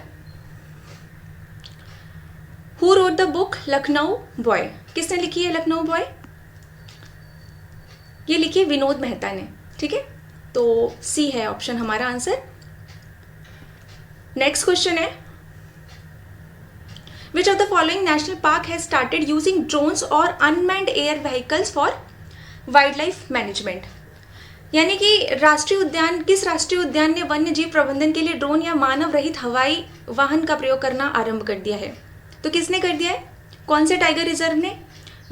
who wrote the book Lucknow boy? किसने लिखी है लखनऊ बॉय? ये लिखी है विनोद मेहता ने, ठीक है। तो सी है ऑप्शन हमारा आंसर। नेक्स्ट क्वेश्चन है, which of the following national park has started using drones और unmanned air vehicles for wildlife management? यानी कि राष्ट्रीय उद्यान, किस राष्ट्रीय उद्यान ने वन्य जीव प्रबंधन के लिए ड्रोन या मानव रहित हवाई वाहन का प्रयोग करना आरंभ कर दिया है? तो किसने कर दिया है? कौन से टाइगर रिजर्व ने?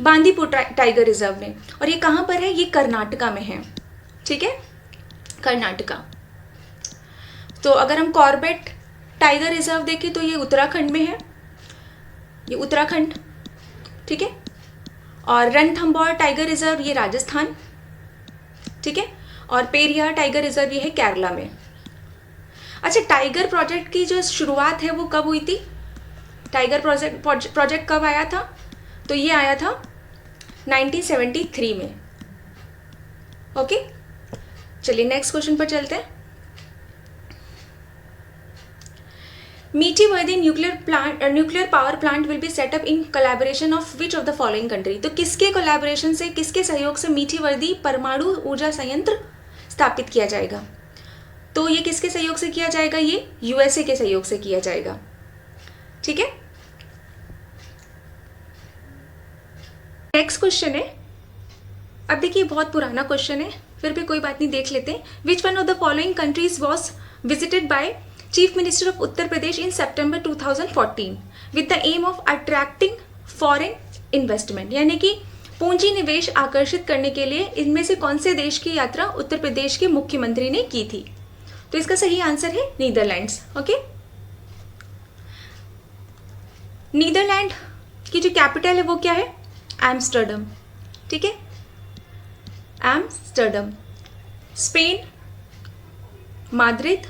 बांदीपुर टाइगर रिजर्व ने। और ये कहाँ पर है? ये कर्नाटका में है, ठीक है, कर्नाटका। तो अगर हम कॉर्बेट टाइगर रिजर्व देखें तो ये उत्तराखंड में है, ये उत्तराखंड, ठीक है। और रणथंभौर टाइगर रिजर्व ये राजस्थान, ठीक है। और पेरियार टाइगर रिजर्व ये है केरला में। अच्छा, टाइगर प्रोजेक्ट की जो शुरुआत है वो कब हुई थी? टाइगर प्रोजेक्ट कब आया था? तो ये आया था 1973 में, ओके। चलिए नेक्स्ट क्वेश्चन पर चलते हैं। Mithivirdi nuclear power plant will be set up in collaboration of which of the following country? तो किसके कोलैबोरेशन से, किसके सहयोग से मीठीवर्दी परमाणु ऊर्जा संयंत्र स्थापित किया जाएगा? तो ये किसके सहयोग से किया जाएगा? ये यूएसए के सहयोग से किया जाएगा, ठीक है। नेक्स्ट क्वेश्चन है, अब देखिए बहुत पुराना क्वेश्चन है, फिर भी कोई बात नहीं, देख लेते हैं। Which one of the following countries was visited by chief minister of Uttar Pradesh in September 2014 with the aim of attracting foreign investment? यानी कि पूंजी निवेश आकर्षित करने के लिए इनमें से कौन से देश की यात्रा उत्तर प्रदेश के मुख्यमंत्री ने की थी? तो इसका सही आंसर है नीदरलैंड्स, ओके। नीदरलैंड की जो कैपिटल है वो क्या है? एम्स्टर्डम, ठीक है, Amsterdam. Spain Madrid,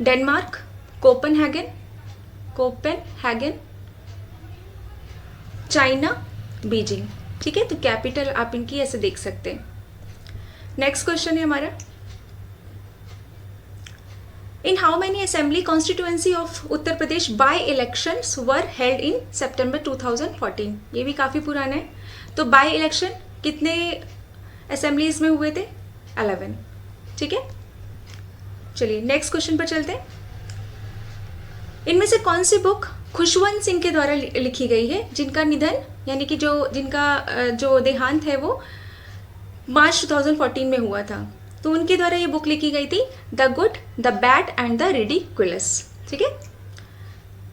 Denmark Copenhagen, China Beijing, ठीक है। तो कैपिटल आप इनकी ऐसे देख सकते हैं। नेक्स्ट क्वेश्चन है हमारा, in how many assembly constituency of Uttar Pradesh by elections were held in September 2014? ये भी काफ़ी पुराना है। तो बाय इलेक्शन कितने असेंबलीज में हुए थे? 11, ठीक है। चलिए नेक्स्ट क्वेश्चन पर चलते हैं। इनमें से कौन सी बुक खुशवंत सिंह के द्वारा लिखी गई है, जिनका निधन यानी कि जिनका जो देहांत है वो मार्च 2014 में हुआ था? तो उनके द्वारा ये बुक लिखी गई थी, the good, the bad and the ridiculous, ठीक है।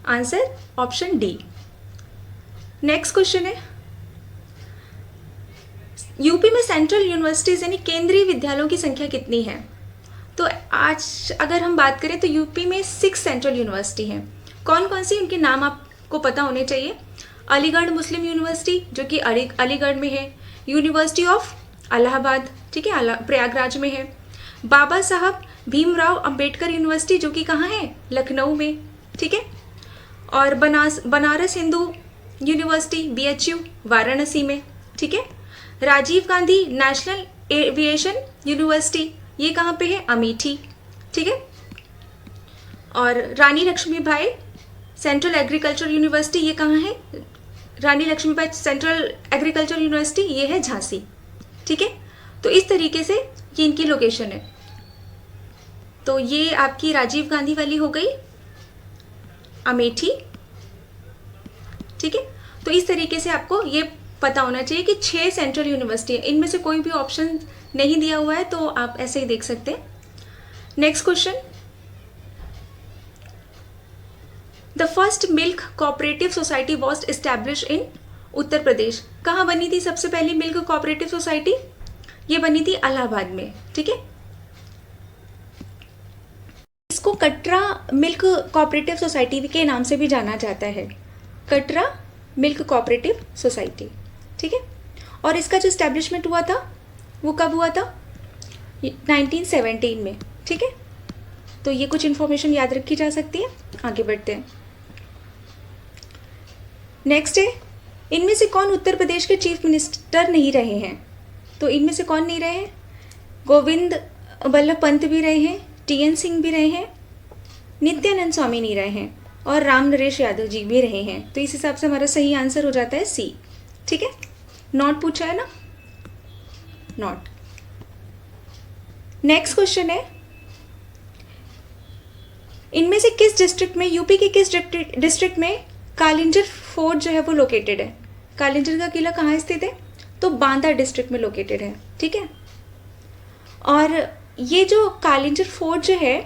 Answer option D. Next question है, यूपी में सेंट्रल यूनिवर्सिटीज यानी केंद्रीय विद्यालयों की संख्या कितनी है? तो आज अगर हम बात करें तो यूपी में 6 सेंट्रल यूनिवर्सिटी हैं। कौन कौन सी, उनके नाम आपको पता होने चाहिए। अलीगढ़ मुस्लिम यूनिवर्सिटी जो कि अलीगढ़ में है, यूनिवर्सिटी ऑफ इलाहाबाद, ठीक है, प्रयागराज में है, बाबा साहब भीमराव अंबेडकर यूनिवर्सिटी जो कि कहाँ है? लखनऊ में, ठीक है, और बनारस हिंदू यूनिवर्सिटी BHU वाराणसी में, ठीक है। Rajiv Gandhi national aviation university ये कहाँ पे है? अमेठी, ठीक है। और Rani Laxmibai central agriculture university ये कहाँ है? Rani Laxmibai central agriculture university ये है झांसी, ठीक है। तो इस तरीके से ये इनकी लोकेशन है। तो ये आपकी राजीव गांधी वाली हो गई, अमेठी, ठीक है। तो इस तरीके से आपको ये पता होना चाहिए कि 6 सेंट्रल यूनिवर्सिटी है, इनमें से कोई भी ऑप्शन नहीं दिया हुआ है तो आप ऐसे ही देख सकते हैं। Next question, the first milk cooperative society was establish in Uttar Pradesh. कहाँ बनी थी सबसे पहली मिल्क कोऑपरेटिव सोसाइटी? ये बनी थी इलाहाबाद में, ठीक है। इसको कटरा मिल्क कोऑपरेटिव सोसाइटी के नाम से भी जाना जाता है, कटरा मिल्क कोऑपरेटिव सोसाइटी, ठीक है। और इसका जो एस्टैब्लिशमेंट हुआ था वो कब हुआ था? 1917 में, ठीक है। तो ये कुछ इन्फॉर्मेशन याद रखी जा सकती है। आगे बढ़ते हैं। नेक्स्ट है, इनमें से कौन उत्तर प्रदेश के चीफ मिनिस्टर नहीं रहे हैं? तो इनमें से कौन नहीं रहे हैं? गोविंद बल्लभ पंत भी रहे हैं, TN सिंह भी रहे हैं, नित्यानंद स्वामी नहीं रहे हैं, और राम नरेश यादव जी भी रहे हैं। तो इस हिसाब से हमारा सही आंसर हो जाता है सी, ठीक है। नॉट पूछा है ना, नॉट। नेक्स्ट क्वेश्चन है, इनमें से किस डिस्ट्रिक्ट में, यूपी के किस डिस्ट्रिक्ट में कालिंजर फोर्ट जो है वो लोकेटेड है? कालिंजर का किला कहाँ स्थित है? तो बांदा डिस्ट्रिक्ट में लोकेटेड है, ठीक है। और ये जो कालिंजर फोर्ट जो है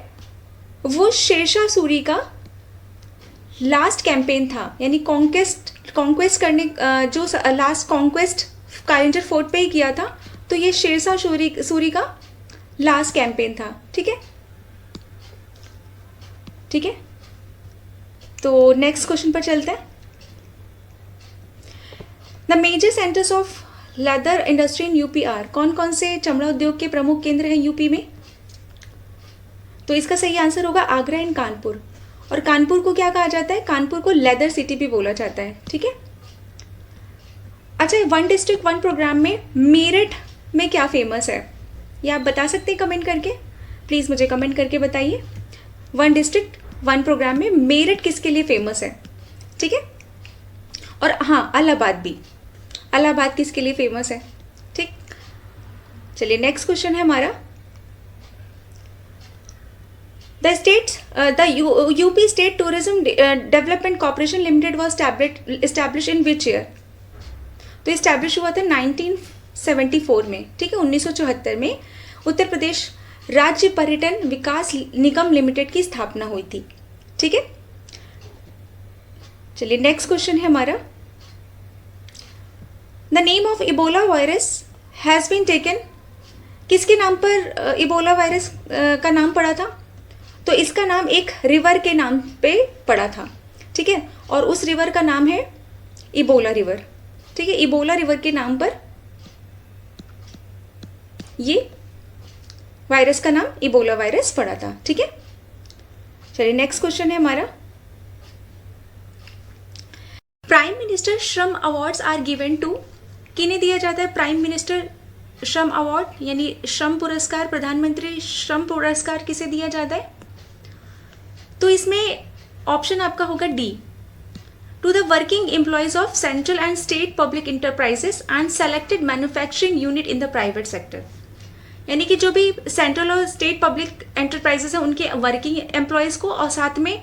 वो शेरशाह सूरी का लास्ट कैंपेन था, यानी कॉन्क्वेस्ट करने जो लास्ट कॉन्क्वेस्ट कालिंजर फोर्ट पे ही किया था। तो ये शेरशाह सूरी का लास्ट कैंपेन था, ठीक है, ठीक है। तो नेक्स्ट क्वेश्चन पर चलते हैं। The major centres of leather industry in UP are. कौन कौन से चमड़ा उद्योग के प्रमुख केंद्र हैं यूपी में? तो इसका सही आंसर होगा आगरा एंड कानपुर। और कानपुर को क्या कहा जाता है? कानपुर को लेदर सिटी भी बोला जाता है, ठीक है। अच्छा, वन डिस्ट्रिक्ट वन प्रोग्राम में मेरठ में क्या फेमस है? ये आप बता सकते हैं कमेंट करके, प्लीज़ मुझे कमेंट करके बताइए। वन डिस्ट्रिक्ट वन प्रोग्राम में मेरठ किसके लिए फेमस है, ठीक है। और हाँ, इलाहाबाद भी, इलाहाबाद किसके लिए फेमस है, ठीक। चलिए नेक्स्ट क्वेश्चन है हमारा, the UP state tourism development corporation limited was establish in which year? तो एस्टैब्लिश हुआ था 1974 में, ठीक है। 1974 में उत्तर प्रदेश राज्य पर्यटन विकास निगम लिमिटेड की स्थापना हुई थी, ठीक है। चलिए नेक्स्ट क्वेश्चन है हमारा, the name of Ebola virus has been taken. किसके नाम पर इबोला वायरस का नाम पड़ा था? तो इसका नाम एक रिवर के नाम पे पड़ा था, ठीक है। और उस रिवर का नाम है इबोला रिवर, ठीक है। इबोला रिवर के नाम पर ये वायरस का नाम इबोला वायरस पड़ा था, ठीक है। चलिए नेक्स्ट क्वेश्चन है हमारा, प्राइम मिनिस्टर श्रम अवार्ड्स आर गिवन टू। किन्हें दिया जाता है प्राइम मिनिस्टर श्रम अवार्ड, यानी श्रम पुरस्कार? प्रधानमंत्री श्रम पुरस्कार किसे दिया जाता है? तो इसमें ऑप्शन आपका होगा D, to the working employees of central and state public enterprises and selected manufacturing unit in the private sector. यानी कि जो भी सेंट्रल और स्टेट पब्लिक एंटरप्राइजेस हैं उनके वर्किंग एम्प्लॉयज़ को, और साथ में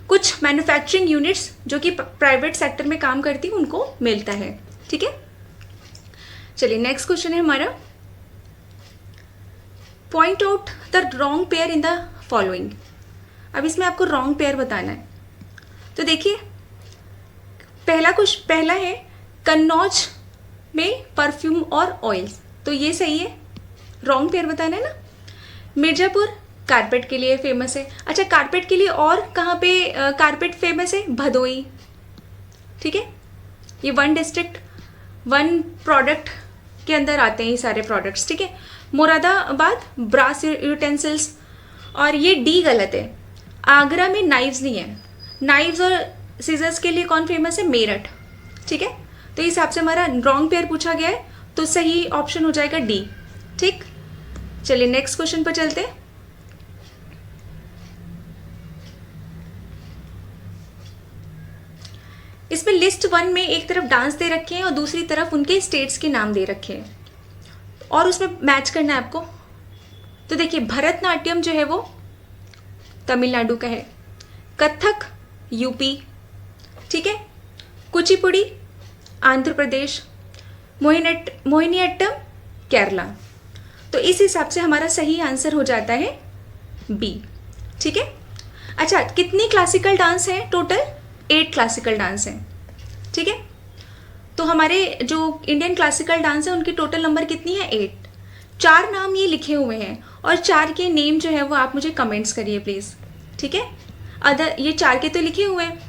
कुछ मैन्युफैक्चरिंग यूनिट्स जो कि प्राइवेट सेक्टर में काम करती हैं उनको मिलता है, ठीक है। चलिए नेक्स्ट क्वेश्चन है हमारा, point out the wrong pair in the following. अब इसमें आपको रॉन्ग पेयर बताना है। तो देखिए, पहला है कन्नौज में परफ्यूम और ऑयल्स, तो ये सही है, रॉन्ग पेयर बताना है ना। मिर्जापुर कारपेट के लिए फेमस है। अच्छा, कारपेट के लिए और कहाँ पे कारपेट फेमस है? भदोई, ठीक है। ये वन डिस्ट्रिक्ट वन प्रोडक्ट के अंदर आते हैं ये सारे प्रोडक्ट्स, ठीक है। मुरादाबाद ब्रास यूटेंसिल्स, और ये डी गलत है। आगरा में नाइव्स नहीं है। नाइव्स और सीजर्स के लिए कौन फेमस है? मेरठ, ठीक है। तो इस हिसाब से हमारा रॉन्ग पेयर पूछा गया है, तो सही ऑप्शन हो जाएगा डी, ठीक। चलिए नेक्स्ट क्वेश्चन पर चलते हैं। इसमें लिस्ट 1 में एक तरफ डांस दे रखे हैं और दूसरी तरफ उनके स्टेट्स के नाम दे रखे हैं और उसमें मैच करना है आपको। तो देखिए, भरतनाट्यम जो है वो तमिलनाडु का है, कथक यूपी, ठीक है, कुचिपुड़ी आंध्र प्रदेश, मोहिनीअट्टम केरला। तो इस हिसाब से हमारा सही आंसर हो जाता है बी, ठीक है। अच्छा, कितनी क्लासिकल डांस हैं टोटल? 8 क्लासिकल डांस हैं, ठीक है। तो हमारे जो इंडियन क्लासिकल डांस है उनकी टोटल नंबर कितनी है? 8। 4 नाम ये लिखे हुए हैं और 4 के नेम जो है वो आप मुझे कमेंट्स करिए प्लीज़, ठीक है। ये 4 के तो लिखे हुए हैं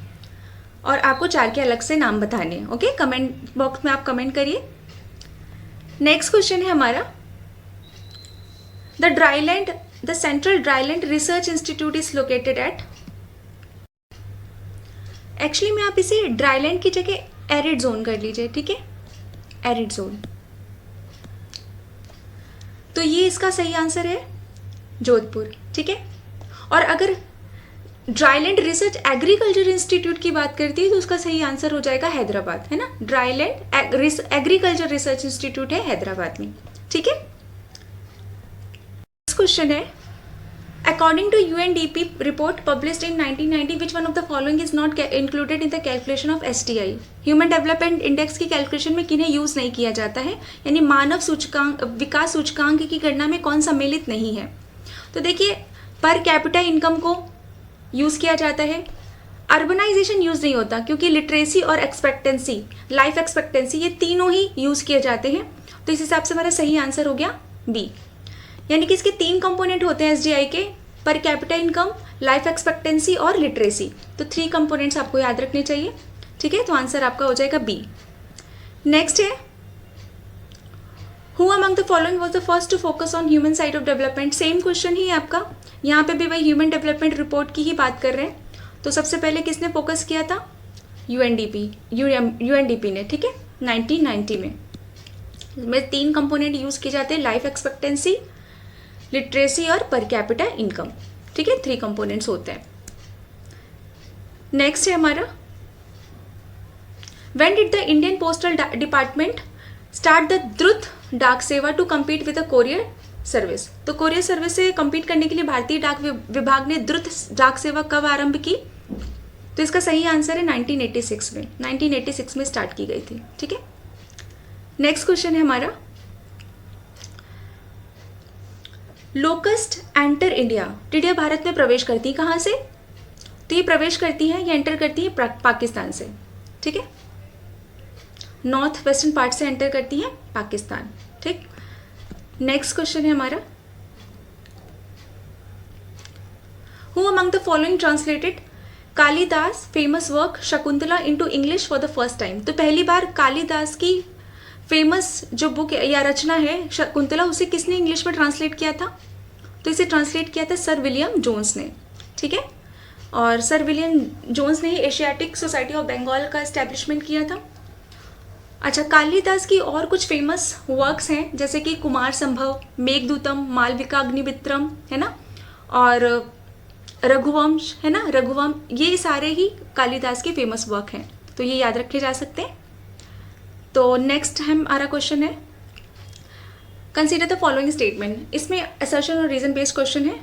और आपको 4 के अलग से नाम बताने हैं, ओके। कमेंट बॉक्स में आप कमेंट करिए। नेक्स्ट क्वेश्चन है हमारा, the central dryland research institute is located at. Actually में आप इसे ड्राईलैंड की जगह एरिड जोन कर लीजिए, ठीक है, एरिड जोन। तो ये इसका सही आंसर है जोधपुर, ठीक है। और अगर ड्राईलैंड रिसर्च एग्रीकल्चर इंस्टीट्यूट की बात करती है तो उसका सही आंसर हो जाएगा हैदराबाद, है ना। ड्राईलैंड एग्रीकल्चर रिसर्च इंस्टीट्यूट है हैदराबाद में, ठीक है। नेक्स्ट क्वेश्चन है, according to UNDP report published in 1990 which one of the following is not included in the calculation of STI। Human development index की कैलकुलेशन में किन्हें यूज नहीं किया जाता है, यानी मानव सूचकांक विकास सूचकांक की गणना में कौन सम्मिलित नहीं है। तो देखिए, पर कैपिटा इनकम को यूज़ किया जाता है, अर्बनाइजेशन यूज़ नहीं होता क्योंकि लिटरेसी और एक्सपेक्टेंसी, लाइफ एक्सपेक्टेंसी, ये तीनों ही यूज़ किए जाते हैं। तो इस हिसाब से हमारा सही आंसर हो गया बी, यानी कि इसके 3 कंपोनेंट होते हैं SDI के, per capita income, life expectancy और लिटरेसी। तो 3 कंपोनेंट्स आपको याद रखने चाहिए, ठीक है। तो आंसर आपका हो जाएगा बी। नेक्स्ट है, who among the following was the first to focus on human side of development. Same question ही है आपका, यहाँ पे भी वही ह्यूमन डेवलपमेंट रिपोर्ट की ही बात कर रहे हैं। तो सबसे पहले किसने फोकस किया था? UNDP ने, ठीक है, 1990 में। इसमें 3 कंपोनेंट यूज़ किए जाते हैं, लाइफ एक्सपेक्टेंसी, लिटरेसी और पर कैपिटा इनकम, ठीक है, 3 कंपोनेंट्स होते हैं। नेक्स्ट है हमारा, when did the Indian postal department start the Drut Dak Seva to compete with the courier service. तो कोरियर सर्विस से कम्पीट करने के लिए भारतीय डाक विभाग ने द्रुत डाक सेवा कब आरंभ की? तो इसका सही आंसर है 1986 में, 1986 में स्टार्ट की गई थी, ठीक है। नेक्स्ट क्वेश्चन है हमारा, लोकस्ट एंटर इंडिया। टिड्डियाँ भारत में प्रवेश करती कहाँ से? तो ये प्रवेश करती है या एंटर करती है पाकिस्तान से, ठीक है, नॉर्थ वेस्टर्न पार्ट से एंटर करती है पाकिस्तान, ठीक। नेक्स्ट क्वेश्चन है हमारा, who among the following translated Kalidas famous work Shakuntala into English for the first time. तो पहली बार कालिदास की फेमस जो बुक या रचना है शकुंतला, उसे किसने इंग्लिश में ट्रांसलेट किया था? तो इसे ट्रांसलेट किया था सर विलियम जोन्स ने, ठीक है। और सर विलियम जोन्स ने ही एशियाटिक सोसाइटी ऑफ बंगाल का एस्टेब्लिशमेंट किया था। अच्छा, कालिदास की और कुछ फेमस वर्क्स हैं जैसे कि कुमार संभव, मेघदूतम, मालविका अग्निमित्रम, है ना, और रघुवंश, है ना, रघुवंश, ये सारे ही कालिदास के फेमस वर्क हैं, तो ये याद रखे जा सकते हैं। तो नेक्स्ट हमारा क्वेश्चन है, कंसीडर द फॉलोइंग स्टेटमेंट। इसमें असर्शन और रीजन बेस्ड क्वेश्चन है।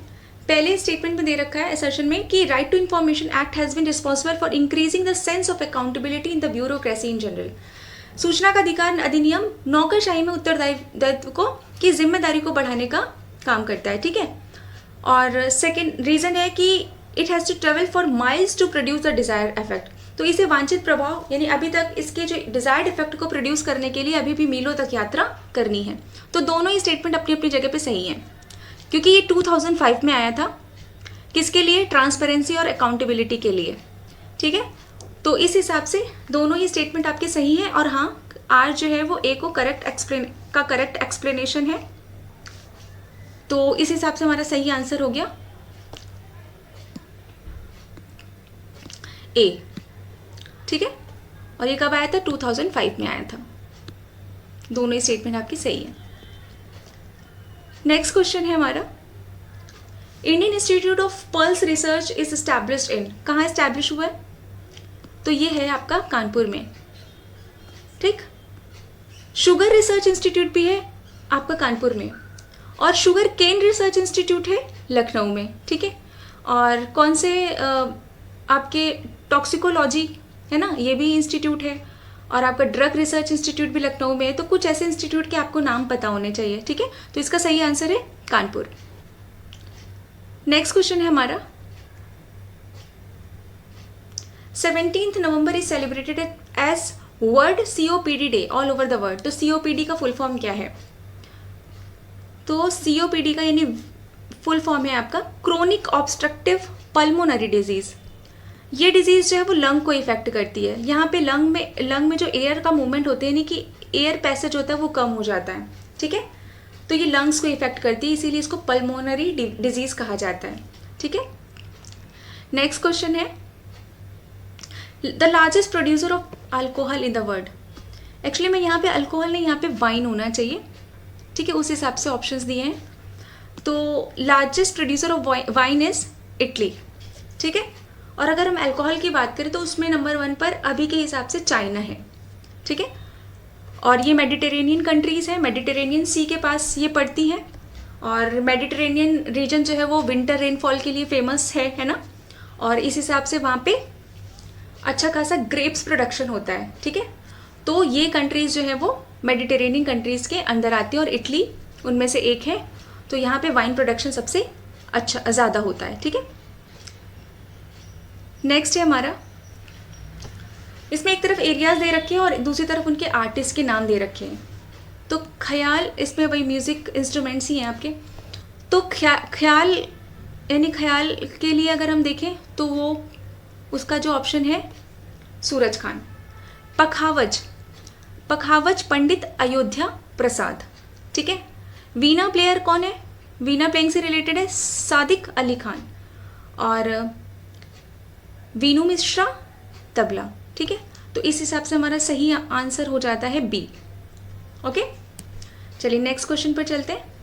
पहले स्टेटमेंट में दे रखा है असर्शन में कि right to information act has been responsible for increasing the sense of accountability in the bureaucracy in general. सूचना का अधिकार अधिनियम नौकरशाही में उत्तरदायित्व को की जिम्मेदारी को बढ़ाने का काम करता है, ठीक है। और सेकेंड रीज़न है कि it has to travel for miles to produce the desired effect. तो इसे वांछित प्रभाव, यानी अभी तक इसके जो डिजायर्ड इफेक्ट को प्रोड्यूस करने के लिए अभी भी मीलों तक यात्रा करनी है। तो दोनों ही स्टेटमेंट अपनी अपनी जगह पे सही हैं, क्योंकि ये 2005 में आया था। किसके लिए? ट्रांसपेरेंसी और अकाउंटेबिलिटी के लिए, ठीक है। तो इस हिसाब से दोनों ही स्टेटमेंट आपके सही हैं। और हाँ, आर जो है वो ए को करेक्ट एक्सप्लेनेशन है। तो इस हिसाब से हमारा सही आंसर हो गया ए, ठीक है। और ये कब आया था? 2005 में आया था। दोनों ही स्टेटमेंट आपकी सही है। नेक्स्ट क्वेश्चन है हमारा, Indian institute of pulse research is established in. कहाँ एस्टैब्लिश हुआ है? तो ये है आपका कानपुर में, ठीक। शुगर रिसर्च इंस्टीट्यूट भी है आपका कानपुर में, और शुगर केन रिसर्च इंस्टीट्यूट है लखनऊ में, ठीक है। और कौन से आपके टॉक्सिकोलॉजी है ना, ये भी इंस्टीट्यूट है, और आपका ड्रग रिसर्च इंस्टीट्यूट भी लखनऊ में है। तो कुछ ऐसे इंस्टीट्यूट के आपको नाम पता होने चाहिए, ठीक है। तो इसका सही आंसर है कानपुर। नेक्स्ट क्वेश्चन है हमारा, 17th November is celebrated as world COPD day all over the world. तो COPD का फुल फॉर्म क्या है? तो COPD का यानी फुल फॉर्म है आपका क्रोनिक ऑब्स्ट्रक्टिव पल्मोनरी डिजीज। ये डिजीज जो है वो लंग को इफेक्ट करती है। यहाँ पे लंग में जो एयर का मूवमेंट होते हैं, यानी कि एयर पैसेज होता है वो कम हो जाता है, ठीक है। तो ये लंग्स को इफेक्ट करती है, इसीलिए इसको पल्मोनरी डिजीज कहा जाता है, ठीक है। नेक्स्ट क्वेश्चन है, the largest producer of alcohol in the world. Actually मैं यहाँ पे अल्कोहल नहीं, यहाँ पे वाइन होना चाहिए, ठीक है, उस हिसाब से ऑप्शंस दिए हैं। तो largest producer of wine is Italy, ठीक है। और अगर हम अल्कोहल की बात करें तो उसमें नंबर 1 पर अभी के हिसाब से चाइना है, ठीक है। और ये मेडिटेरेनियन कंट्रीज़ हैं, मेडिटेरेनियन सी के पास ये पड़ती हैं, और मेडिटेरेनियन रीजन जो है वो विंटर रेनफॉल के लिए फेमस है ना। और इस हिसाब से वहाँ पे अच्छा खासा ग्रेप्स प्रोडक्शन होता है, ठीक है। तो ये कंट्रीज़ जो है वो मेडिटेरेनियन कंट्रीज़ के अंदर आती है, और इटली उनमें से एक है। तो यहाँ पे वाइन प्रोडक्शन सबसे अच्छा ज़्यादा होता है, ठीक है। नेक्स्ट है हमारा, इसमें एक तरफ एरियाज दे रखे हैं और दूसरी तरफ उनके आर्टिस्ट के नाम दे रखे हैं। तो ख्याल, इसमें वही म्यूज़िक इंस्ट्रूमेंट्स ही हैं आपके। तो ख्याल यानी ख्याल के लिए अगर हम देखें तो वो उसका जो ऑप्शन है सूरज खान। पखावज पंडित अयोध्या प्रसाद, ठीक है। वीणा प्लेयर कौन है? वीणा प्लेइंग से रिलेटेड है सादिक अली खान, और वीनू मिश्रा तबला, ठीक है। तो इस हिसाब से हमारा सही आंसर हो जाता है बी, ओके। चलिए नेक्स्ट क्वेश्चन पर चलते हैं।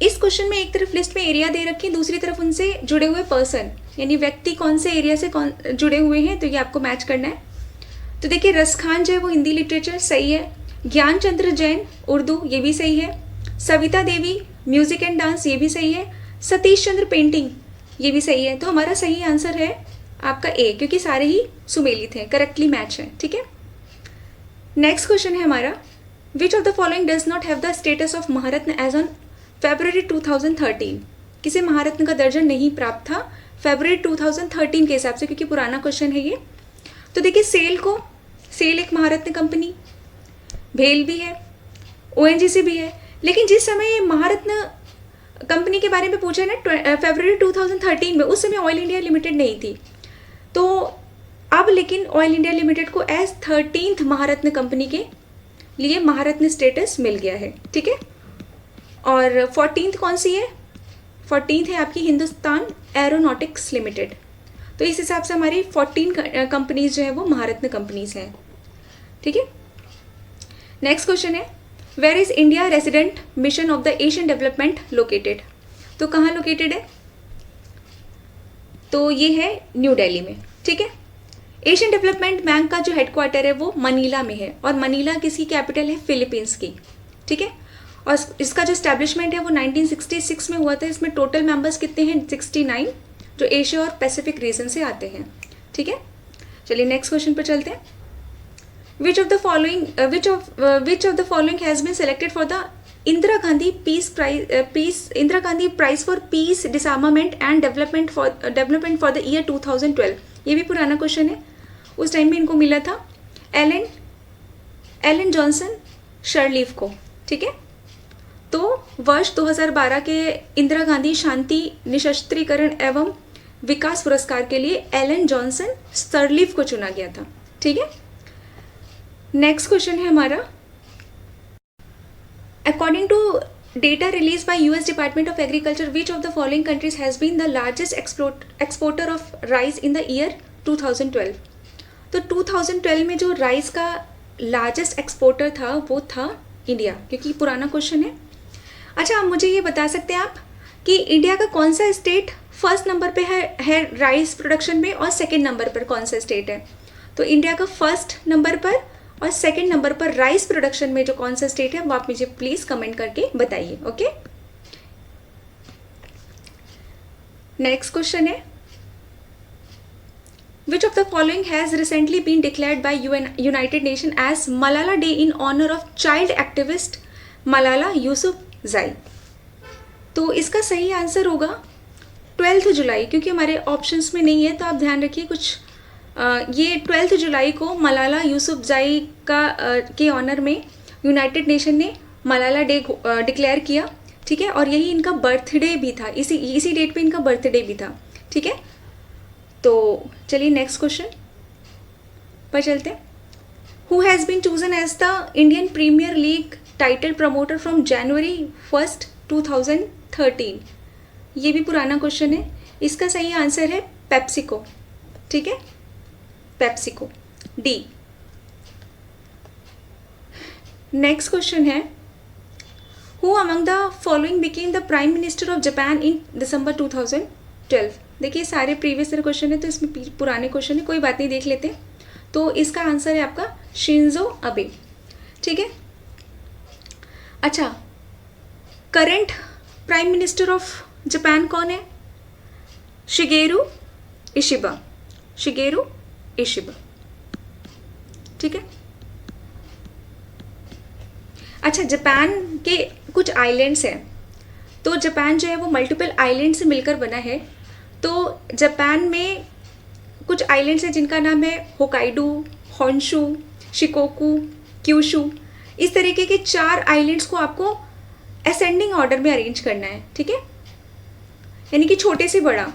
इस क्वेश्चन में एक तरफ लिस्ट में एरिया दे रखी है, दूसरी तरफ उनसे जुड़े हुए पर्सन यानी व्यक्ति कौन से एरिया से जुड़े हुए हैं, तो ये आपको मैच करना है। तो देखिए, रस खान जो है वो हिंदी लिटरेचर, सही है। ज्ञान चंद्र जैन उर्दू, ये भी सही है। Savita Devi music and dance, ये भी सही है। सतीश चंद्र पेंटिंग, ये भी सही है। तो हमारा सही आंसर है आपका ए, क्योंकि सारे ही सुमेलित थे, करेक्टली मैच है, ठीक है। नेक्स्ट क्वेश्चन है हमारा, which of the following does not have the status of Maharatna as on February 2013। किसे महारत्न का दर्जन नहीं प्राप्त था February 2013 के हिसाब से, क्योंकि पुराना क्वेश्चन है ये। तो देखिए, सेल एक महारत्न कंपनी, भेल भी है, ONGC भी है, लेकिन जिस समय ये महारत्न कंपनी के बारे में पूछा ना February 2013 में, उस समय ऑयल इंडिया लिमिटेड नहीं थी। तो अब लेकिन ऑयल इंडिया लिमिटेड को एज 13th महारत्न कंपनी के लिए महारत्न स्टेटस मिल गया है, ठीक है। और 14th कौन सी है? 14th है आपकी हिंदुस्तान एरोनॉटिक्स लिमिटेड। तो इस हिसाब से हमारी 14 कंपनीज जो है वो महारत्न कंपनीज हैं, ठीक है। नेक्स्ट क्वेश्चन है, where is India resident mission of the Asian development located. तो कहाँ लोकेटेड है? तो ये है न्यू दिल्ली में, ठीक है। एशियन डेवलपमेंट बैंक का जो हेडक्वार्टर है वो मनीला में है, और मनीला किसकी कैपिटल है? फिलीपींस की, ठीक है। और इसका जो स्टैब्लिशमेंट है वो 1966 में हुआ था। इसमें टोटल मेंबर्स कितने हैं? 69, जो एशिया और पैसिफिक रीजन से आते हैं, ठीक है। चलिए नेक्स्ट क्वेश्चन पर चलते हैं। Which of the following has been selected for the Indira Gandhi prize for peace disarmament and development for the year 2012। ये भी पुराना क्वेश्चन है, उस टाइम में इनको मिला था एलन जॉनसन शर्लीफ को, ठीक है। तो वर्ष 2012 के इंदिरा गांधी शांति निशस्त्रीकरण एवं विकास पुरस्कार के लिए एलन जॉनसन शर्लीफ को चुना गया था, ठीक है। नेक्स्ट क्वेश्चन है हमारा, according to data release by US department of agriculture, which of the following countries has been the largest exporter of rice in the year 2012। तो 2012 में जो राइस का लार्जेस्ट एक्सपोर्टर था वो था इंडिया, क्योंकि पुराना क्वेश्चन है। अच्छा, आप मुझे ये बता सकते हैं आप कि इंडिया का कौन सा स्टेट फर्स्ट नंबर पे है राइस प्रोडक्शन में और सेकंड नंबर पर कौन सा स्टेट है। तो इंडिया का फर्स्ट नंबर पर और सेकंड नंबर पर राइस प्रोडक्शन में जो कौन सा स्टेट है वो आप मुझे प्लीज़ कमेंट करके बताइए। ओके, नेक्स्ट क्वेश्चन है, Which of the following has recently been declared by United Nations as Malala Day in honor of child activist Malala Yousafzai? तो इसका सही आंसर होगा 12 जुलाई, क्योंकि हमारे ऑप्शंस में नहीं है, तो आप ध्यान रखिए कुछ ये 12 जुलाई को मलाला यूसुफजाई के ऑनर में यूनाइटेड नेशन ने मलाला डे डिक्लेयर किया, ठीक है, और यही इनका बर्थडे भी था, इसी डेट पे इनका बर्थडे भी था, ठीक है। तो चलिए नेक्स्ट क्वेश्चन पर चलते हैं। Who has been chosen as the Indian premier league title promoter from January 1, 2013? ये भी पुराना क्वेश्चन है, इसका सही आंसर है पेप्सिको, ठीक है, पेप्सिको, डी। नेक्स्ट क्वेश्चन है, who among the following became the prime minister of Japan in December 2012? देखिए सारे प्रीवियस ईयर क्वेश्चन है, तो इसमें पुराने क्वेश्चन है, कोई बात नहीं, देख लेते हैं। तो इसका आंसर है आपका शिंजो अबे, ठीक है। अच्छा, current prime minister of Japan कौन है? शिगेरू इशिबा, शिगेरू इशिबा, ठीक है। अच्छा, जापान के कुछ आइलैंड्स हैं, तो जापान जो है वो मल्टीपल आइलैंड से मिलकर बना है। तो जापान में कुछ आइलैंड्स हैं जिनका नाम है होकाइडो, होन्शु, शिकोकू, क्यूशू। इस तरीके के 4 आइलैंड्स को आपको असेंडिंग ऑर्डर में अरेंज करना है, ठीक है, यानी कि छोटे से बड़ा।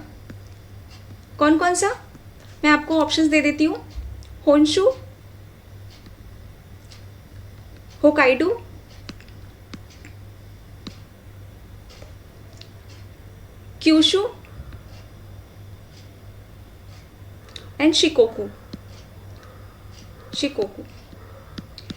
कौन कौन सा, मैं आपको ऑप्शंस दे देती हूँ। Honshu, Hokkaido, Kyushu and Shikoku, Shikoku.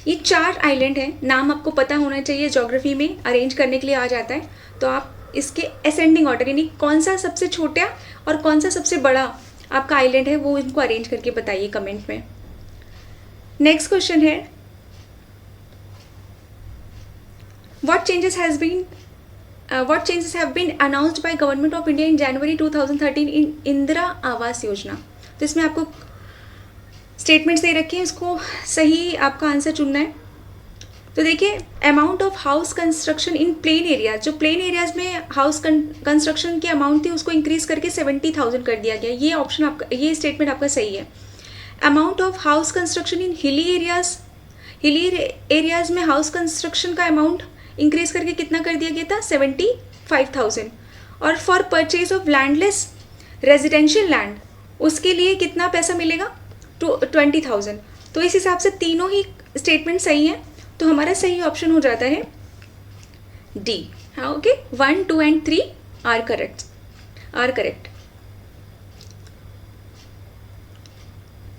ये 4 आइलैंड हैं, नाम आपको पता होना चाहिए, ज्योग्राफी में अरेंज करने के लिए आ जाता है। तो आप इसके असेंडिंग ऑर्डर, यानी कौन सा सबसे छोटा और कौन सा सबसे बड़ा आपका आइलैंड है, वो इनको अरेंज करके बताइए कमेंट में। नेक्स्ट क्वेश्चन है, what changes have been announced by Government of India in January 2013 in Indira Awas Yojana? तो इसमें आपको स्टेटमेंट्स दे रखे हैं, इसको सही आपका आंसर चुनना है। तो देखिए, amount of house construction in plain areas, जो प्लेन एरियाज में हाउस कंस्ट्रक्शन की अमाउंट थी उसको इंक्रीज करके 70,000 कर दिया गया। ये ऑप्शन आपका, ये स्टेटमेंट आपका सही है। Amount of house construction in hilly areas में हाउस कंस्ट्रक्शन का अमाउंट इंक्रीज करके कितना कर दिया गया था? 75,000। और for purchase of landless residential land, उसके लिए कितना पैसा मिलेगा? 20,000। तो इस हिसाब से तीनों ही स्टेटमेंट सही हैं, तो हमारा सही ऑप्शन हो जाता है डी। हाँ, okay, 1, 2 and 3 are correct.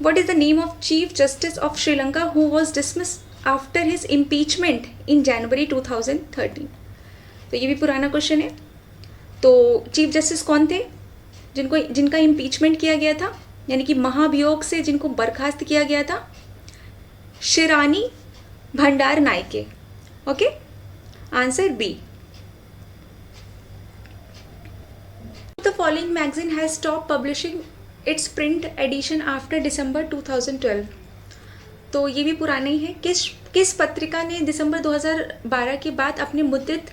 What is the name of Chief Justice of Sri Lanka who was dismissed after his impeachment in January 2013? तो ये भी पुराना क्वेश्चन है। तो चीफ जस्टिस कौन थे जिनका इम्पीचमेंट किया गया था, यानी कि महाभियोग से जिनको बर्खास्त किया गया था? Shirani Bandaranayake. Okay, answer B. The following magazine has stopped publishing its print edition after December 2012. तो ये भी पुराना ही है। किस पत्रिका ने दिसंबर 2012 के बाद अपने मुद्रित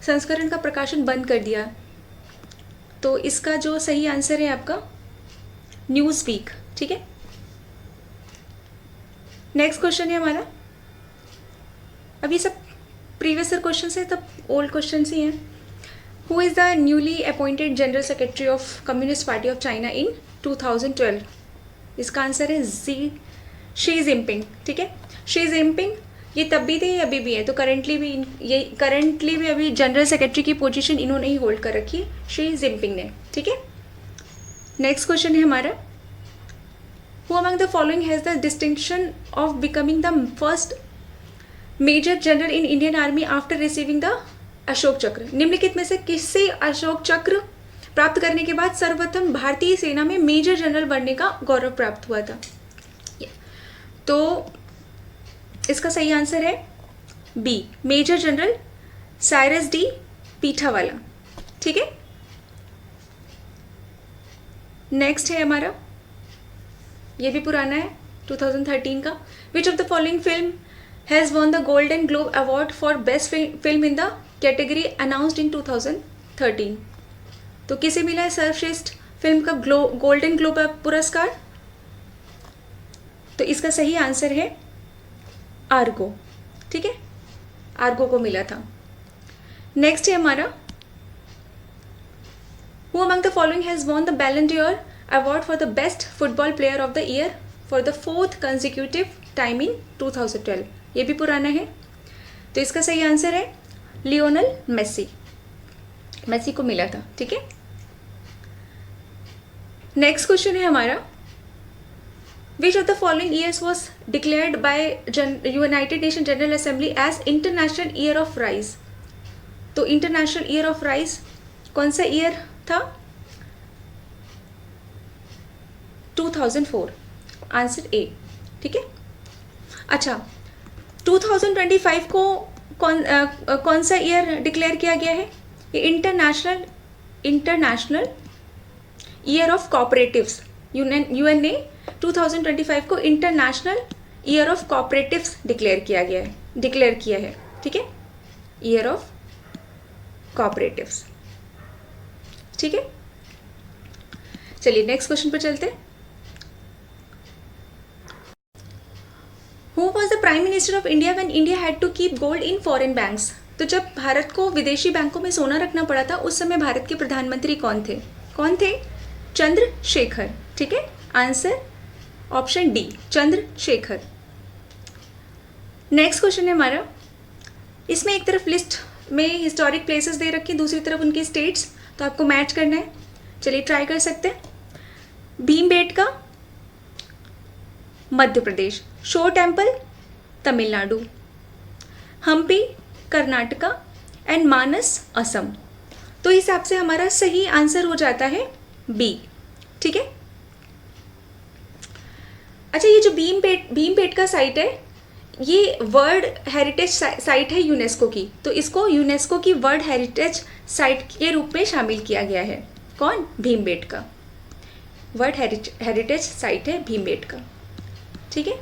संस्करण का प्रकाशन बंद कर दिया? तो इसका जो सही आंसर है आपका न्यूज़ वीक, ठीक है। नेक्स्ट क्वेश्चन है हमारा, अभी सब प्रीवियस ईयर क्वेश्चन है, तब ओल्ड क्वेश्चन ही हैं। Who is the newly appointed general secretary of communist party of China in 2012? इसका आंसर है शी जिनपिंग, ठीक है। शी जिनपिंग ये तब भी थे, अभी भी है, तो करंटली भी अभी जनरल सेक्रेटरी की पोजीशन इन्होंने ही होल्ड कर रखी है, शी जिनपिंग ने, ठीक है। नेक्स्ट क्वेश्चन है हमारा, who among the following has the distinction of becoming the first major general in Indian army after receiving the Ashok Chakra. निम्नलिखित में से किससे अशोक चक्र प्राप्त करने के बाद सर्वप्रथम भारतीय सेना में मेजर जनरल बनने का गौरव प्राप्त हुआ था? तो इसका सही आंसर है B, major general Cyrus D Pithawalla. ठीक है, नेक्स्ट है हमारा, ये भी पुराना है, 2013 का। विच of the following film has won the golden globe award for best film in the category announced in 2013? तो किसे मिला है सर्वश्रेष्ठ फिल्म का गोल्डन ग्लोब पुरस्कार? तो इसका सही आंसर है आर्गो। ठीक है, आर्गो को मिला था। नेक्स्ट है हमारा, Who among the following has won the Ballon d'Or award for the best football player of the year for the 4th consecutive time in 2012? ये भी पुराना है, तो इसका सही आंसर है लियोनल मेसी। मेसी को मिला था। ठीक है, नेक्स्ट क्वेश्चन है हमारा, Which of the following years was declared by United Nations General Assembly as International Year of Rice? तो इंटरनेशनल ईयर ऑफ राइस कौन सा ईयर था? 2004, आंसर ए। ठीक है, अच्छा 2025 को कौन सा ईयर डिक्लेयर किया गया है? ये international year of cooperatives. UN ने 2025 को international year of cooperatives declare किया है। ठीक है, ईयर ऑफ कोऑपरेटिव्स। ठीक है, चलिए नेक्स्ट क्वेश्चन पर चलते हैं। Who was the Prime Minister of India when India had to keep gold in foreign banks? तो जब भारत को विदेशी बैंकों में सोना रखना पड़ा था, उस समय भारत के प्रधानमंत्री कौन थे? चंद्रशेखर। ठीक है, answer option D, Chandrashekhar. Next question है हमारा, इसमें एक तरफ लिस्ट में हिस्टोरिक प्लेसेस दे रखी, दूसरी तरफ उनकी स्टेट्स, तो आपको मैच करना है। चलिए ट्राई कर सकते हैं। Bhimbetka Madhya Pradesh, shore temple Tamil Nadu, Hampi Karnataka and Manas Assam. तो इस हिसाब से हमारा सही आंसर हो जाता है बी। ठीक है, अच्छा ये जो भीमबेटका साइट है, ये वर्ल्ड हेरिटेज साइट है यूनेस्को की, तो इसको यूनेस्को की वर्ल्ड हेरिटेज साइट के रूप में शामिल किया गया है। कौन? भीमबेटका, वर्ल्ड हेरिटेज साइट है भीमबेटका। ठीक है,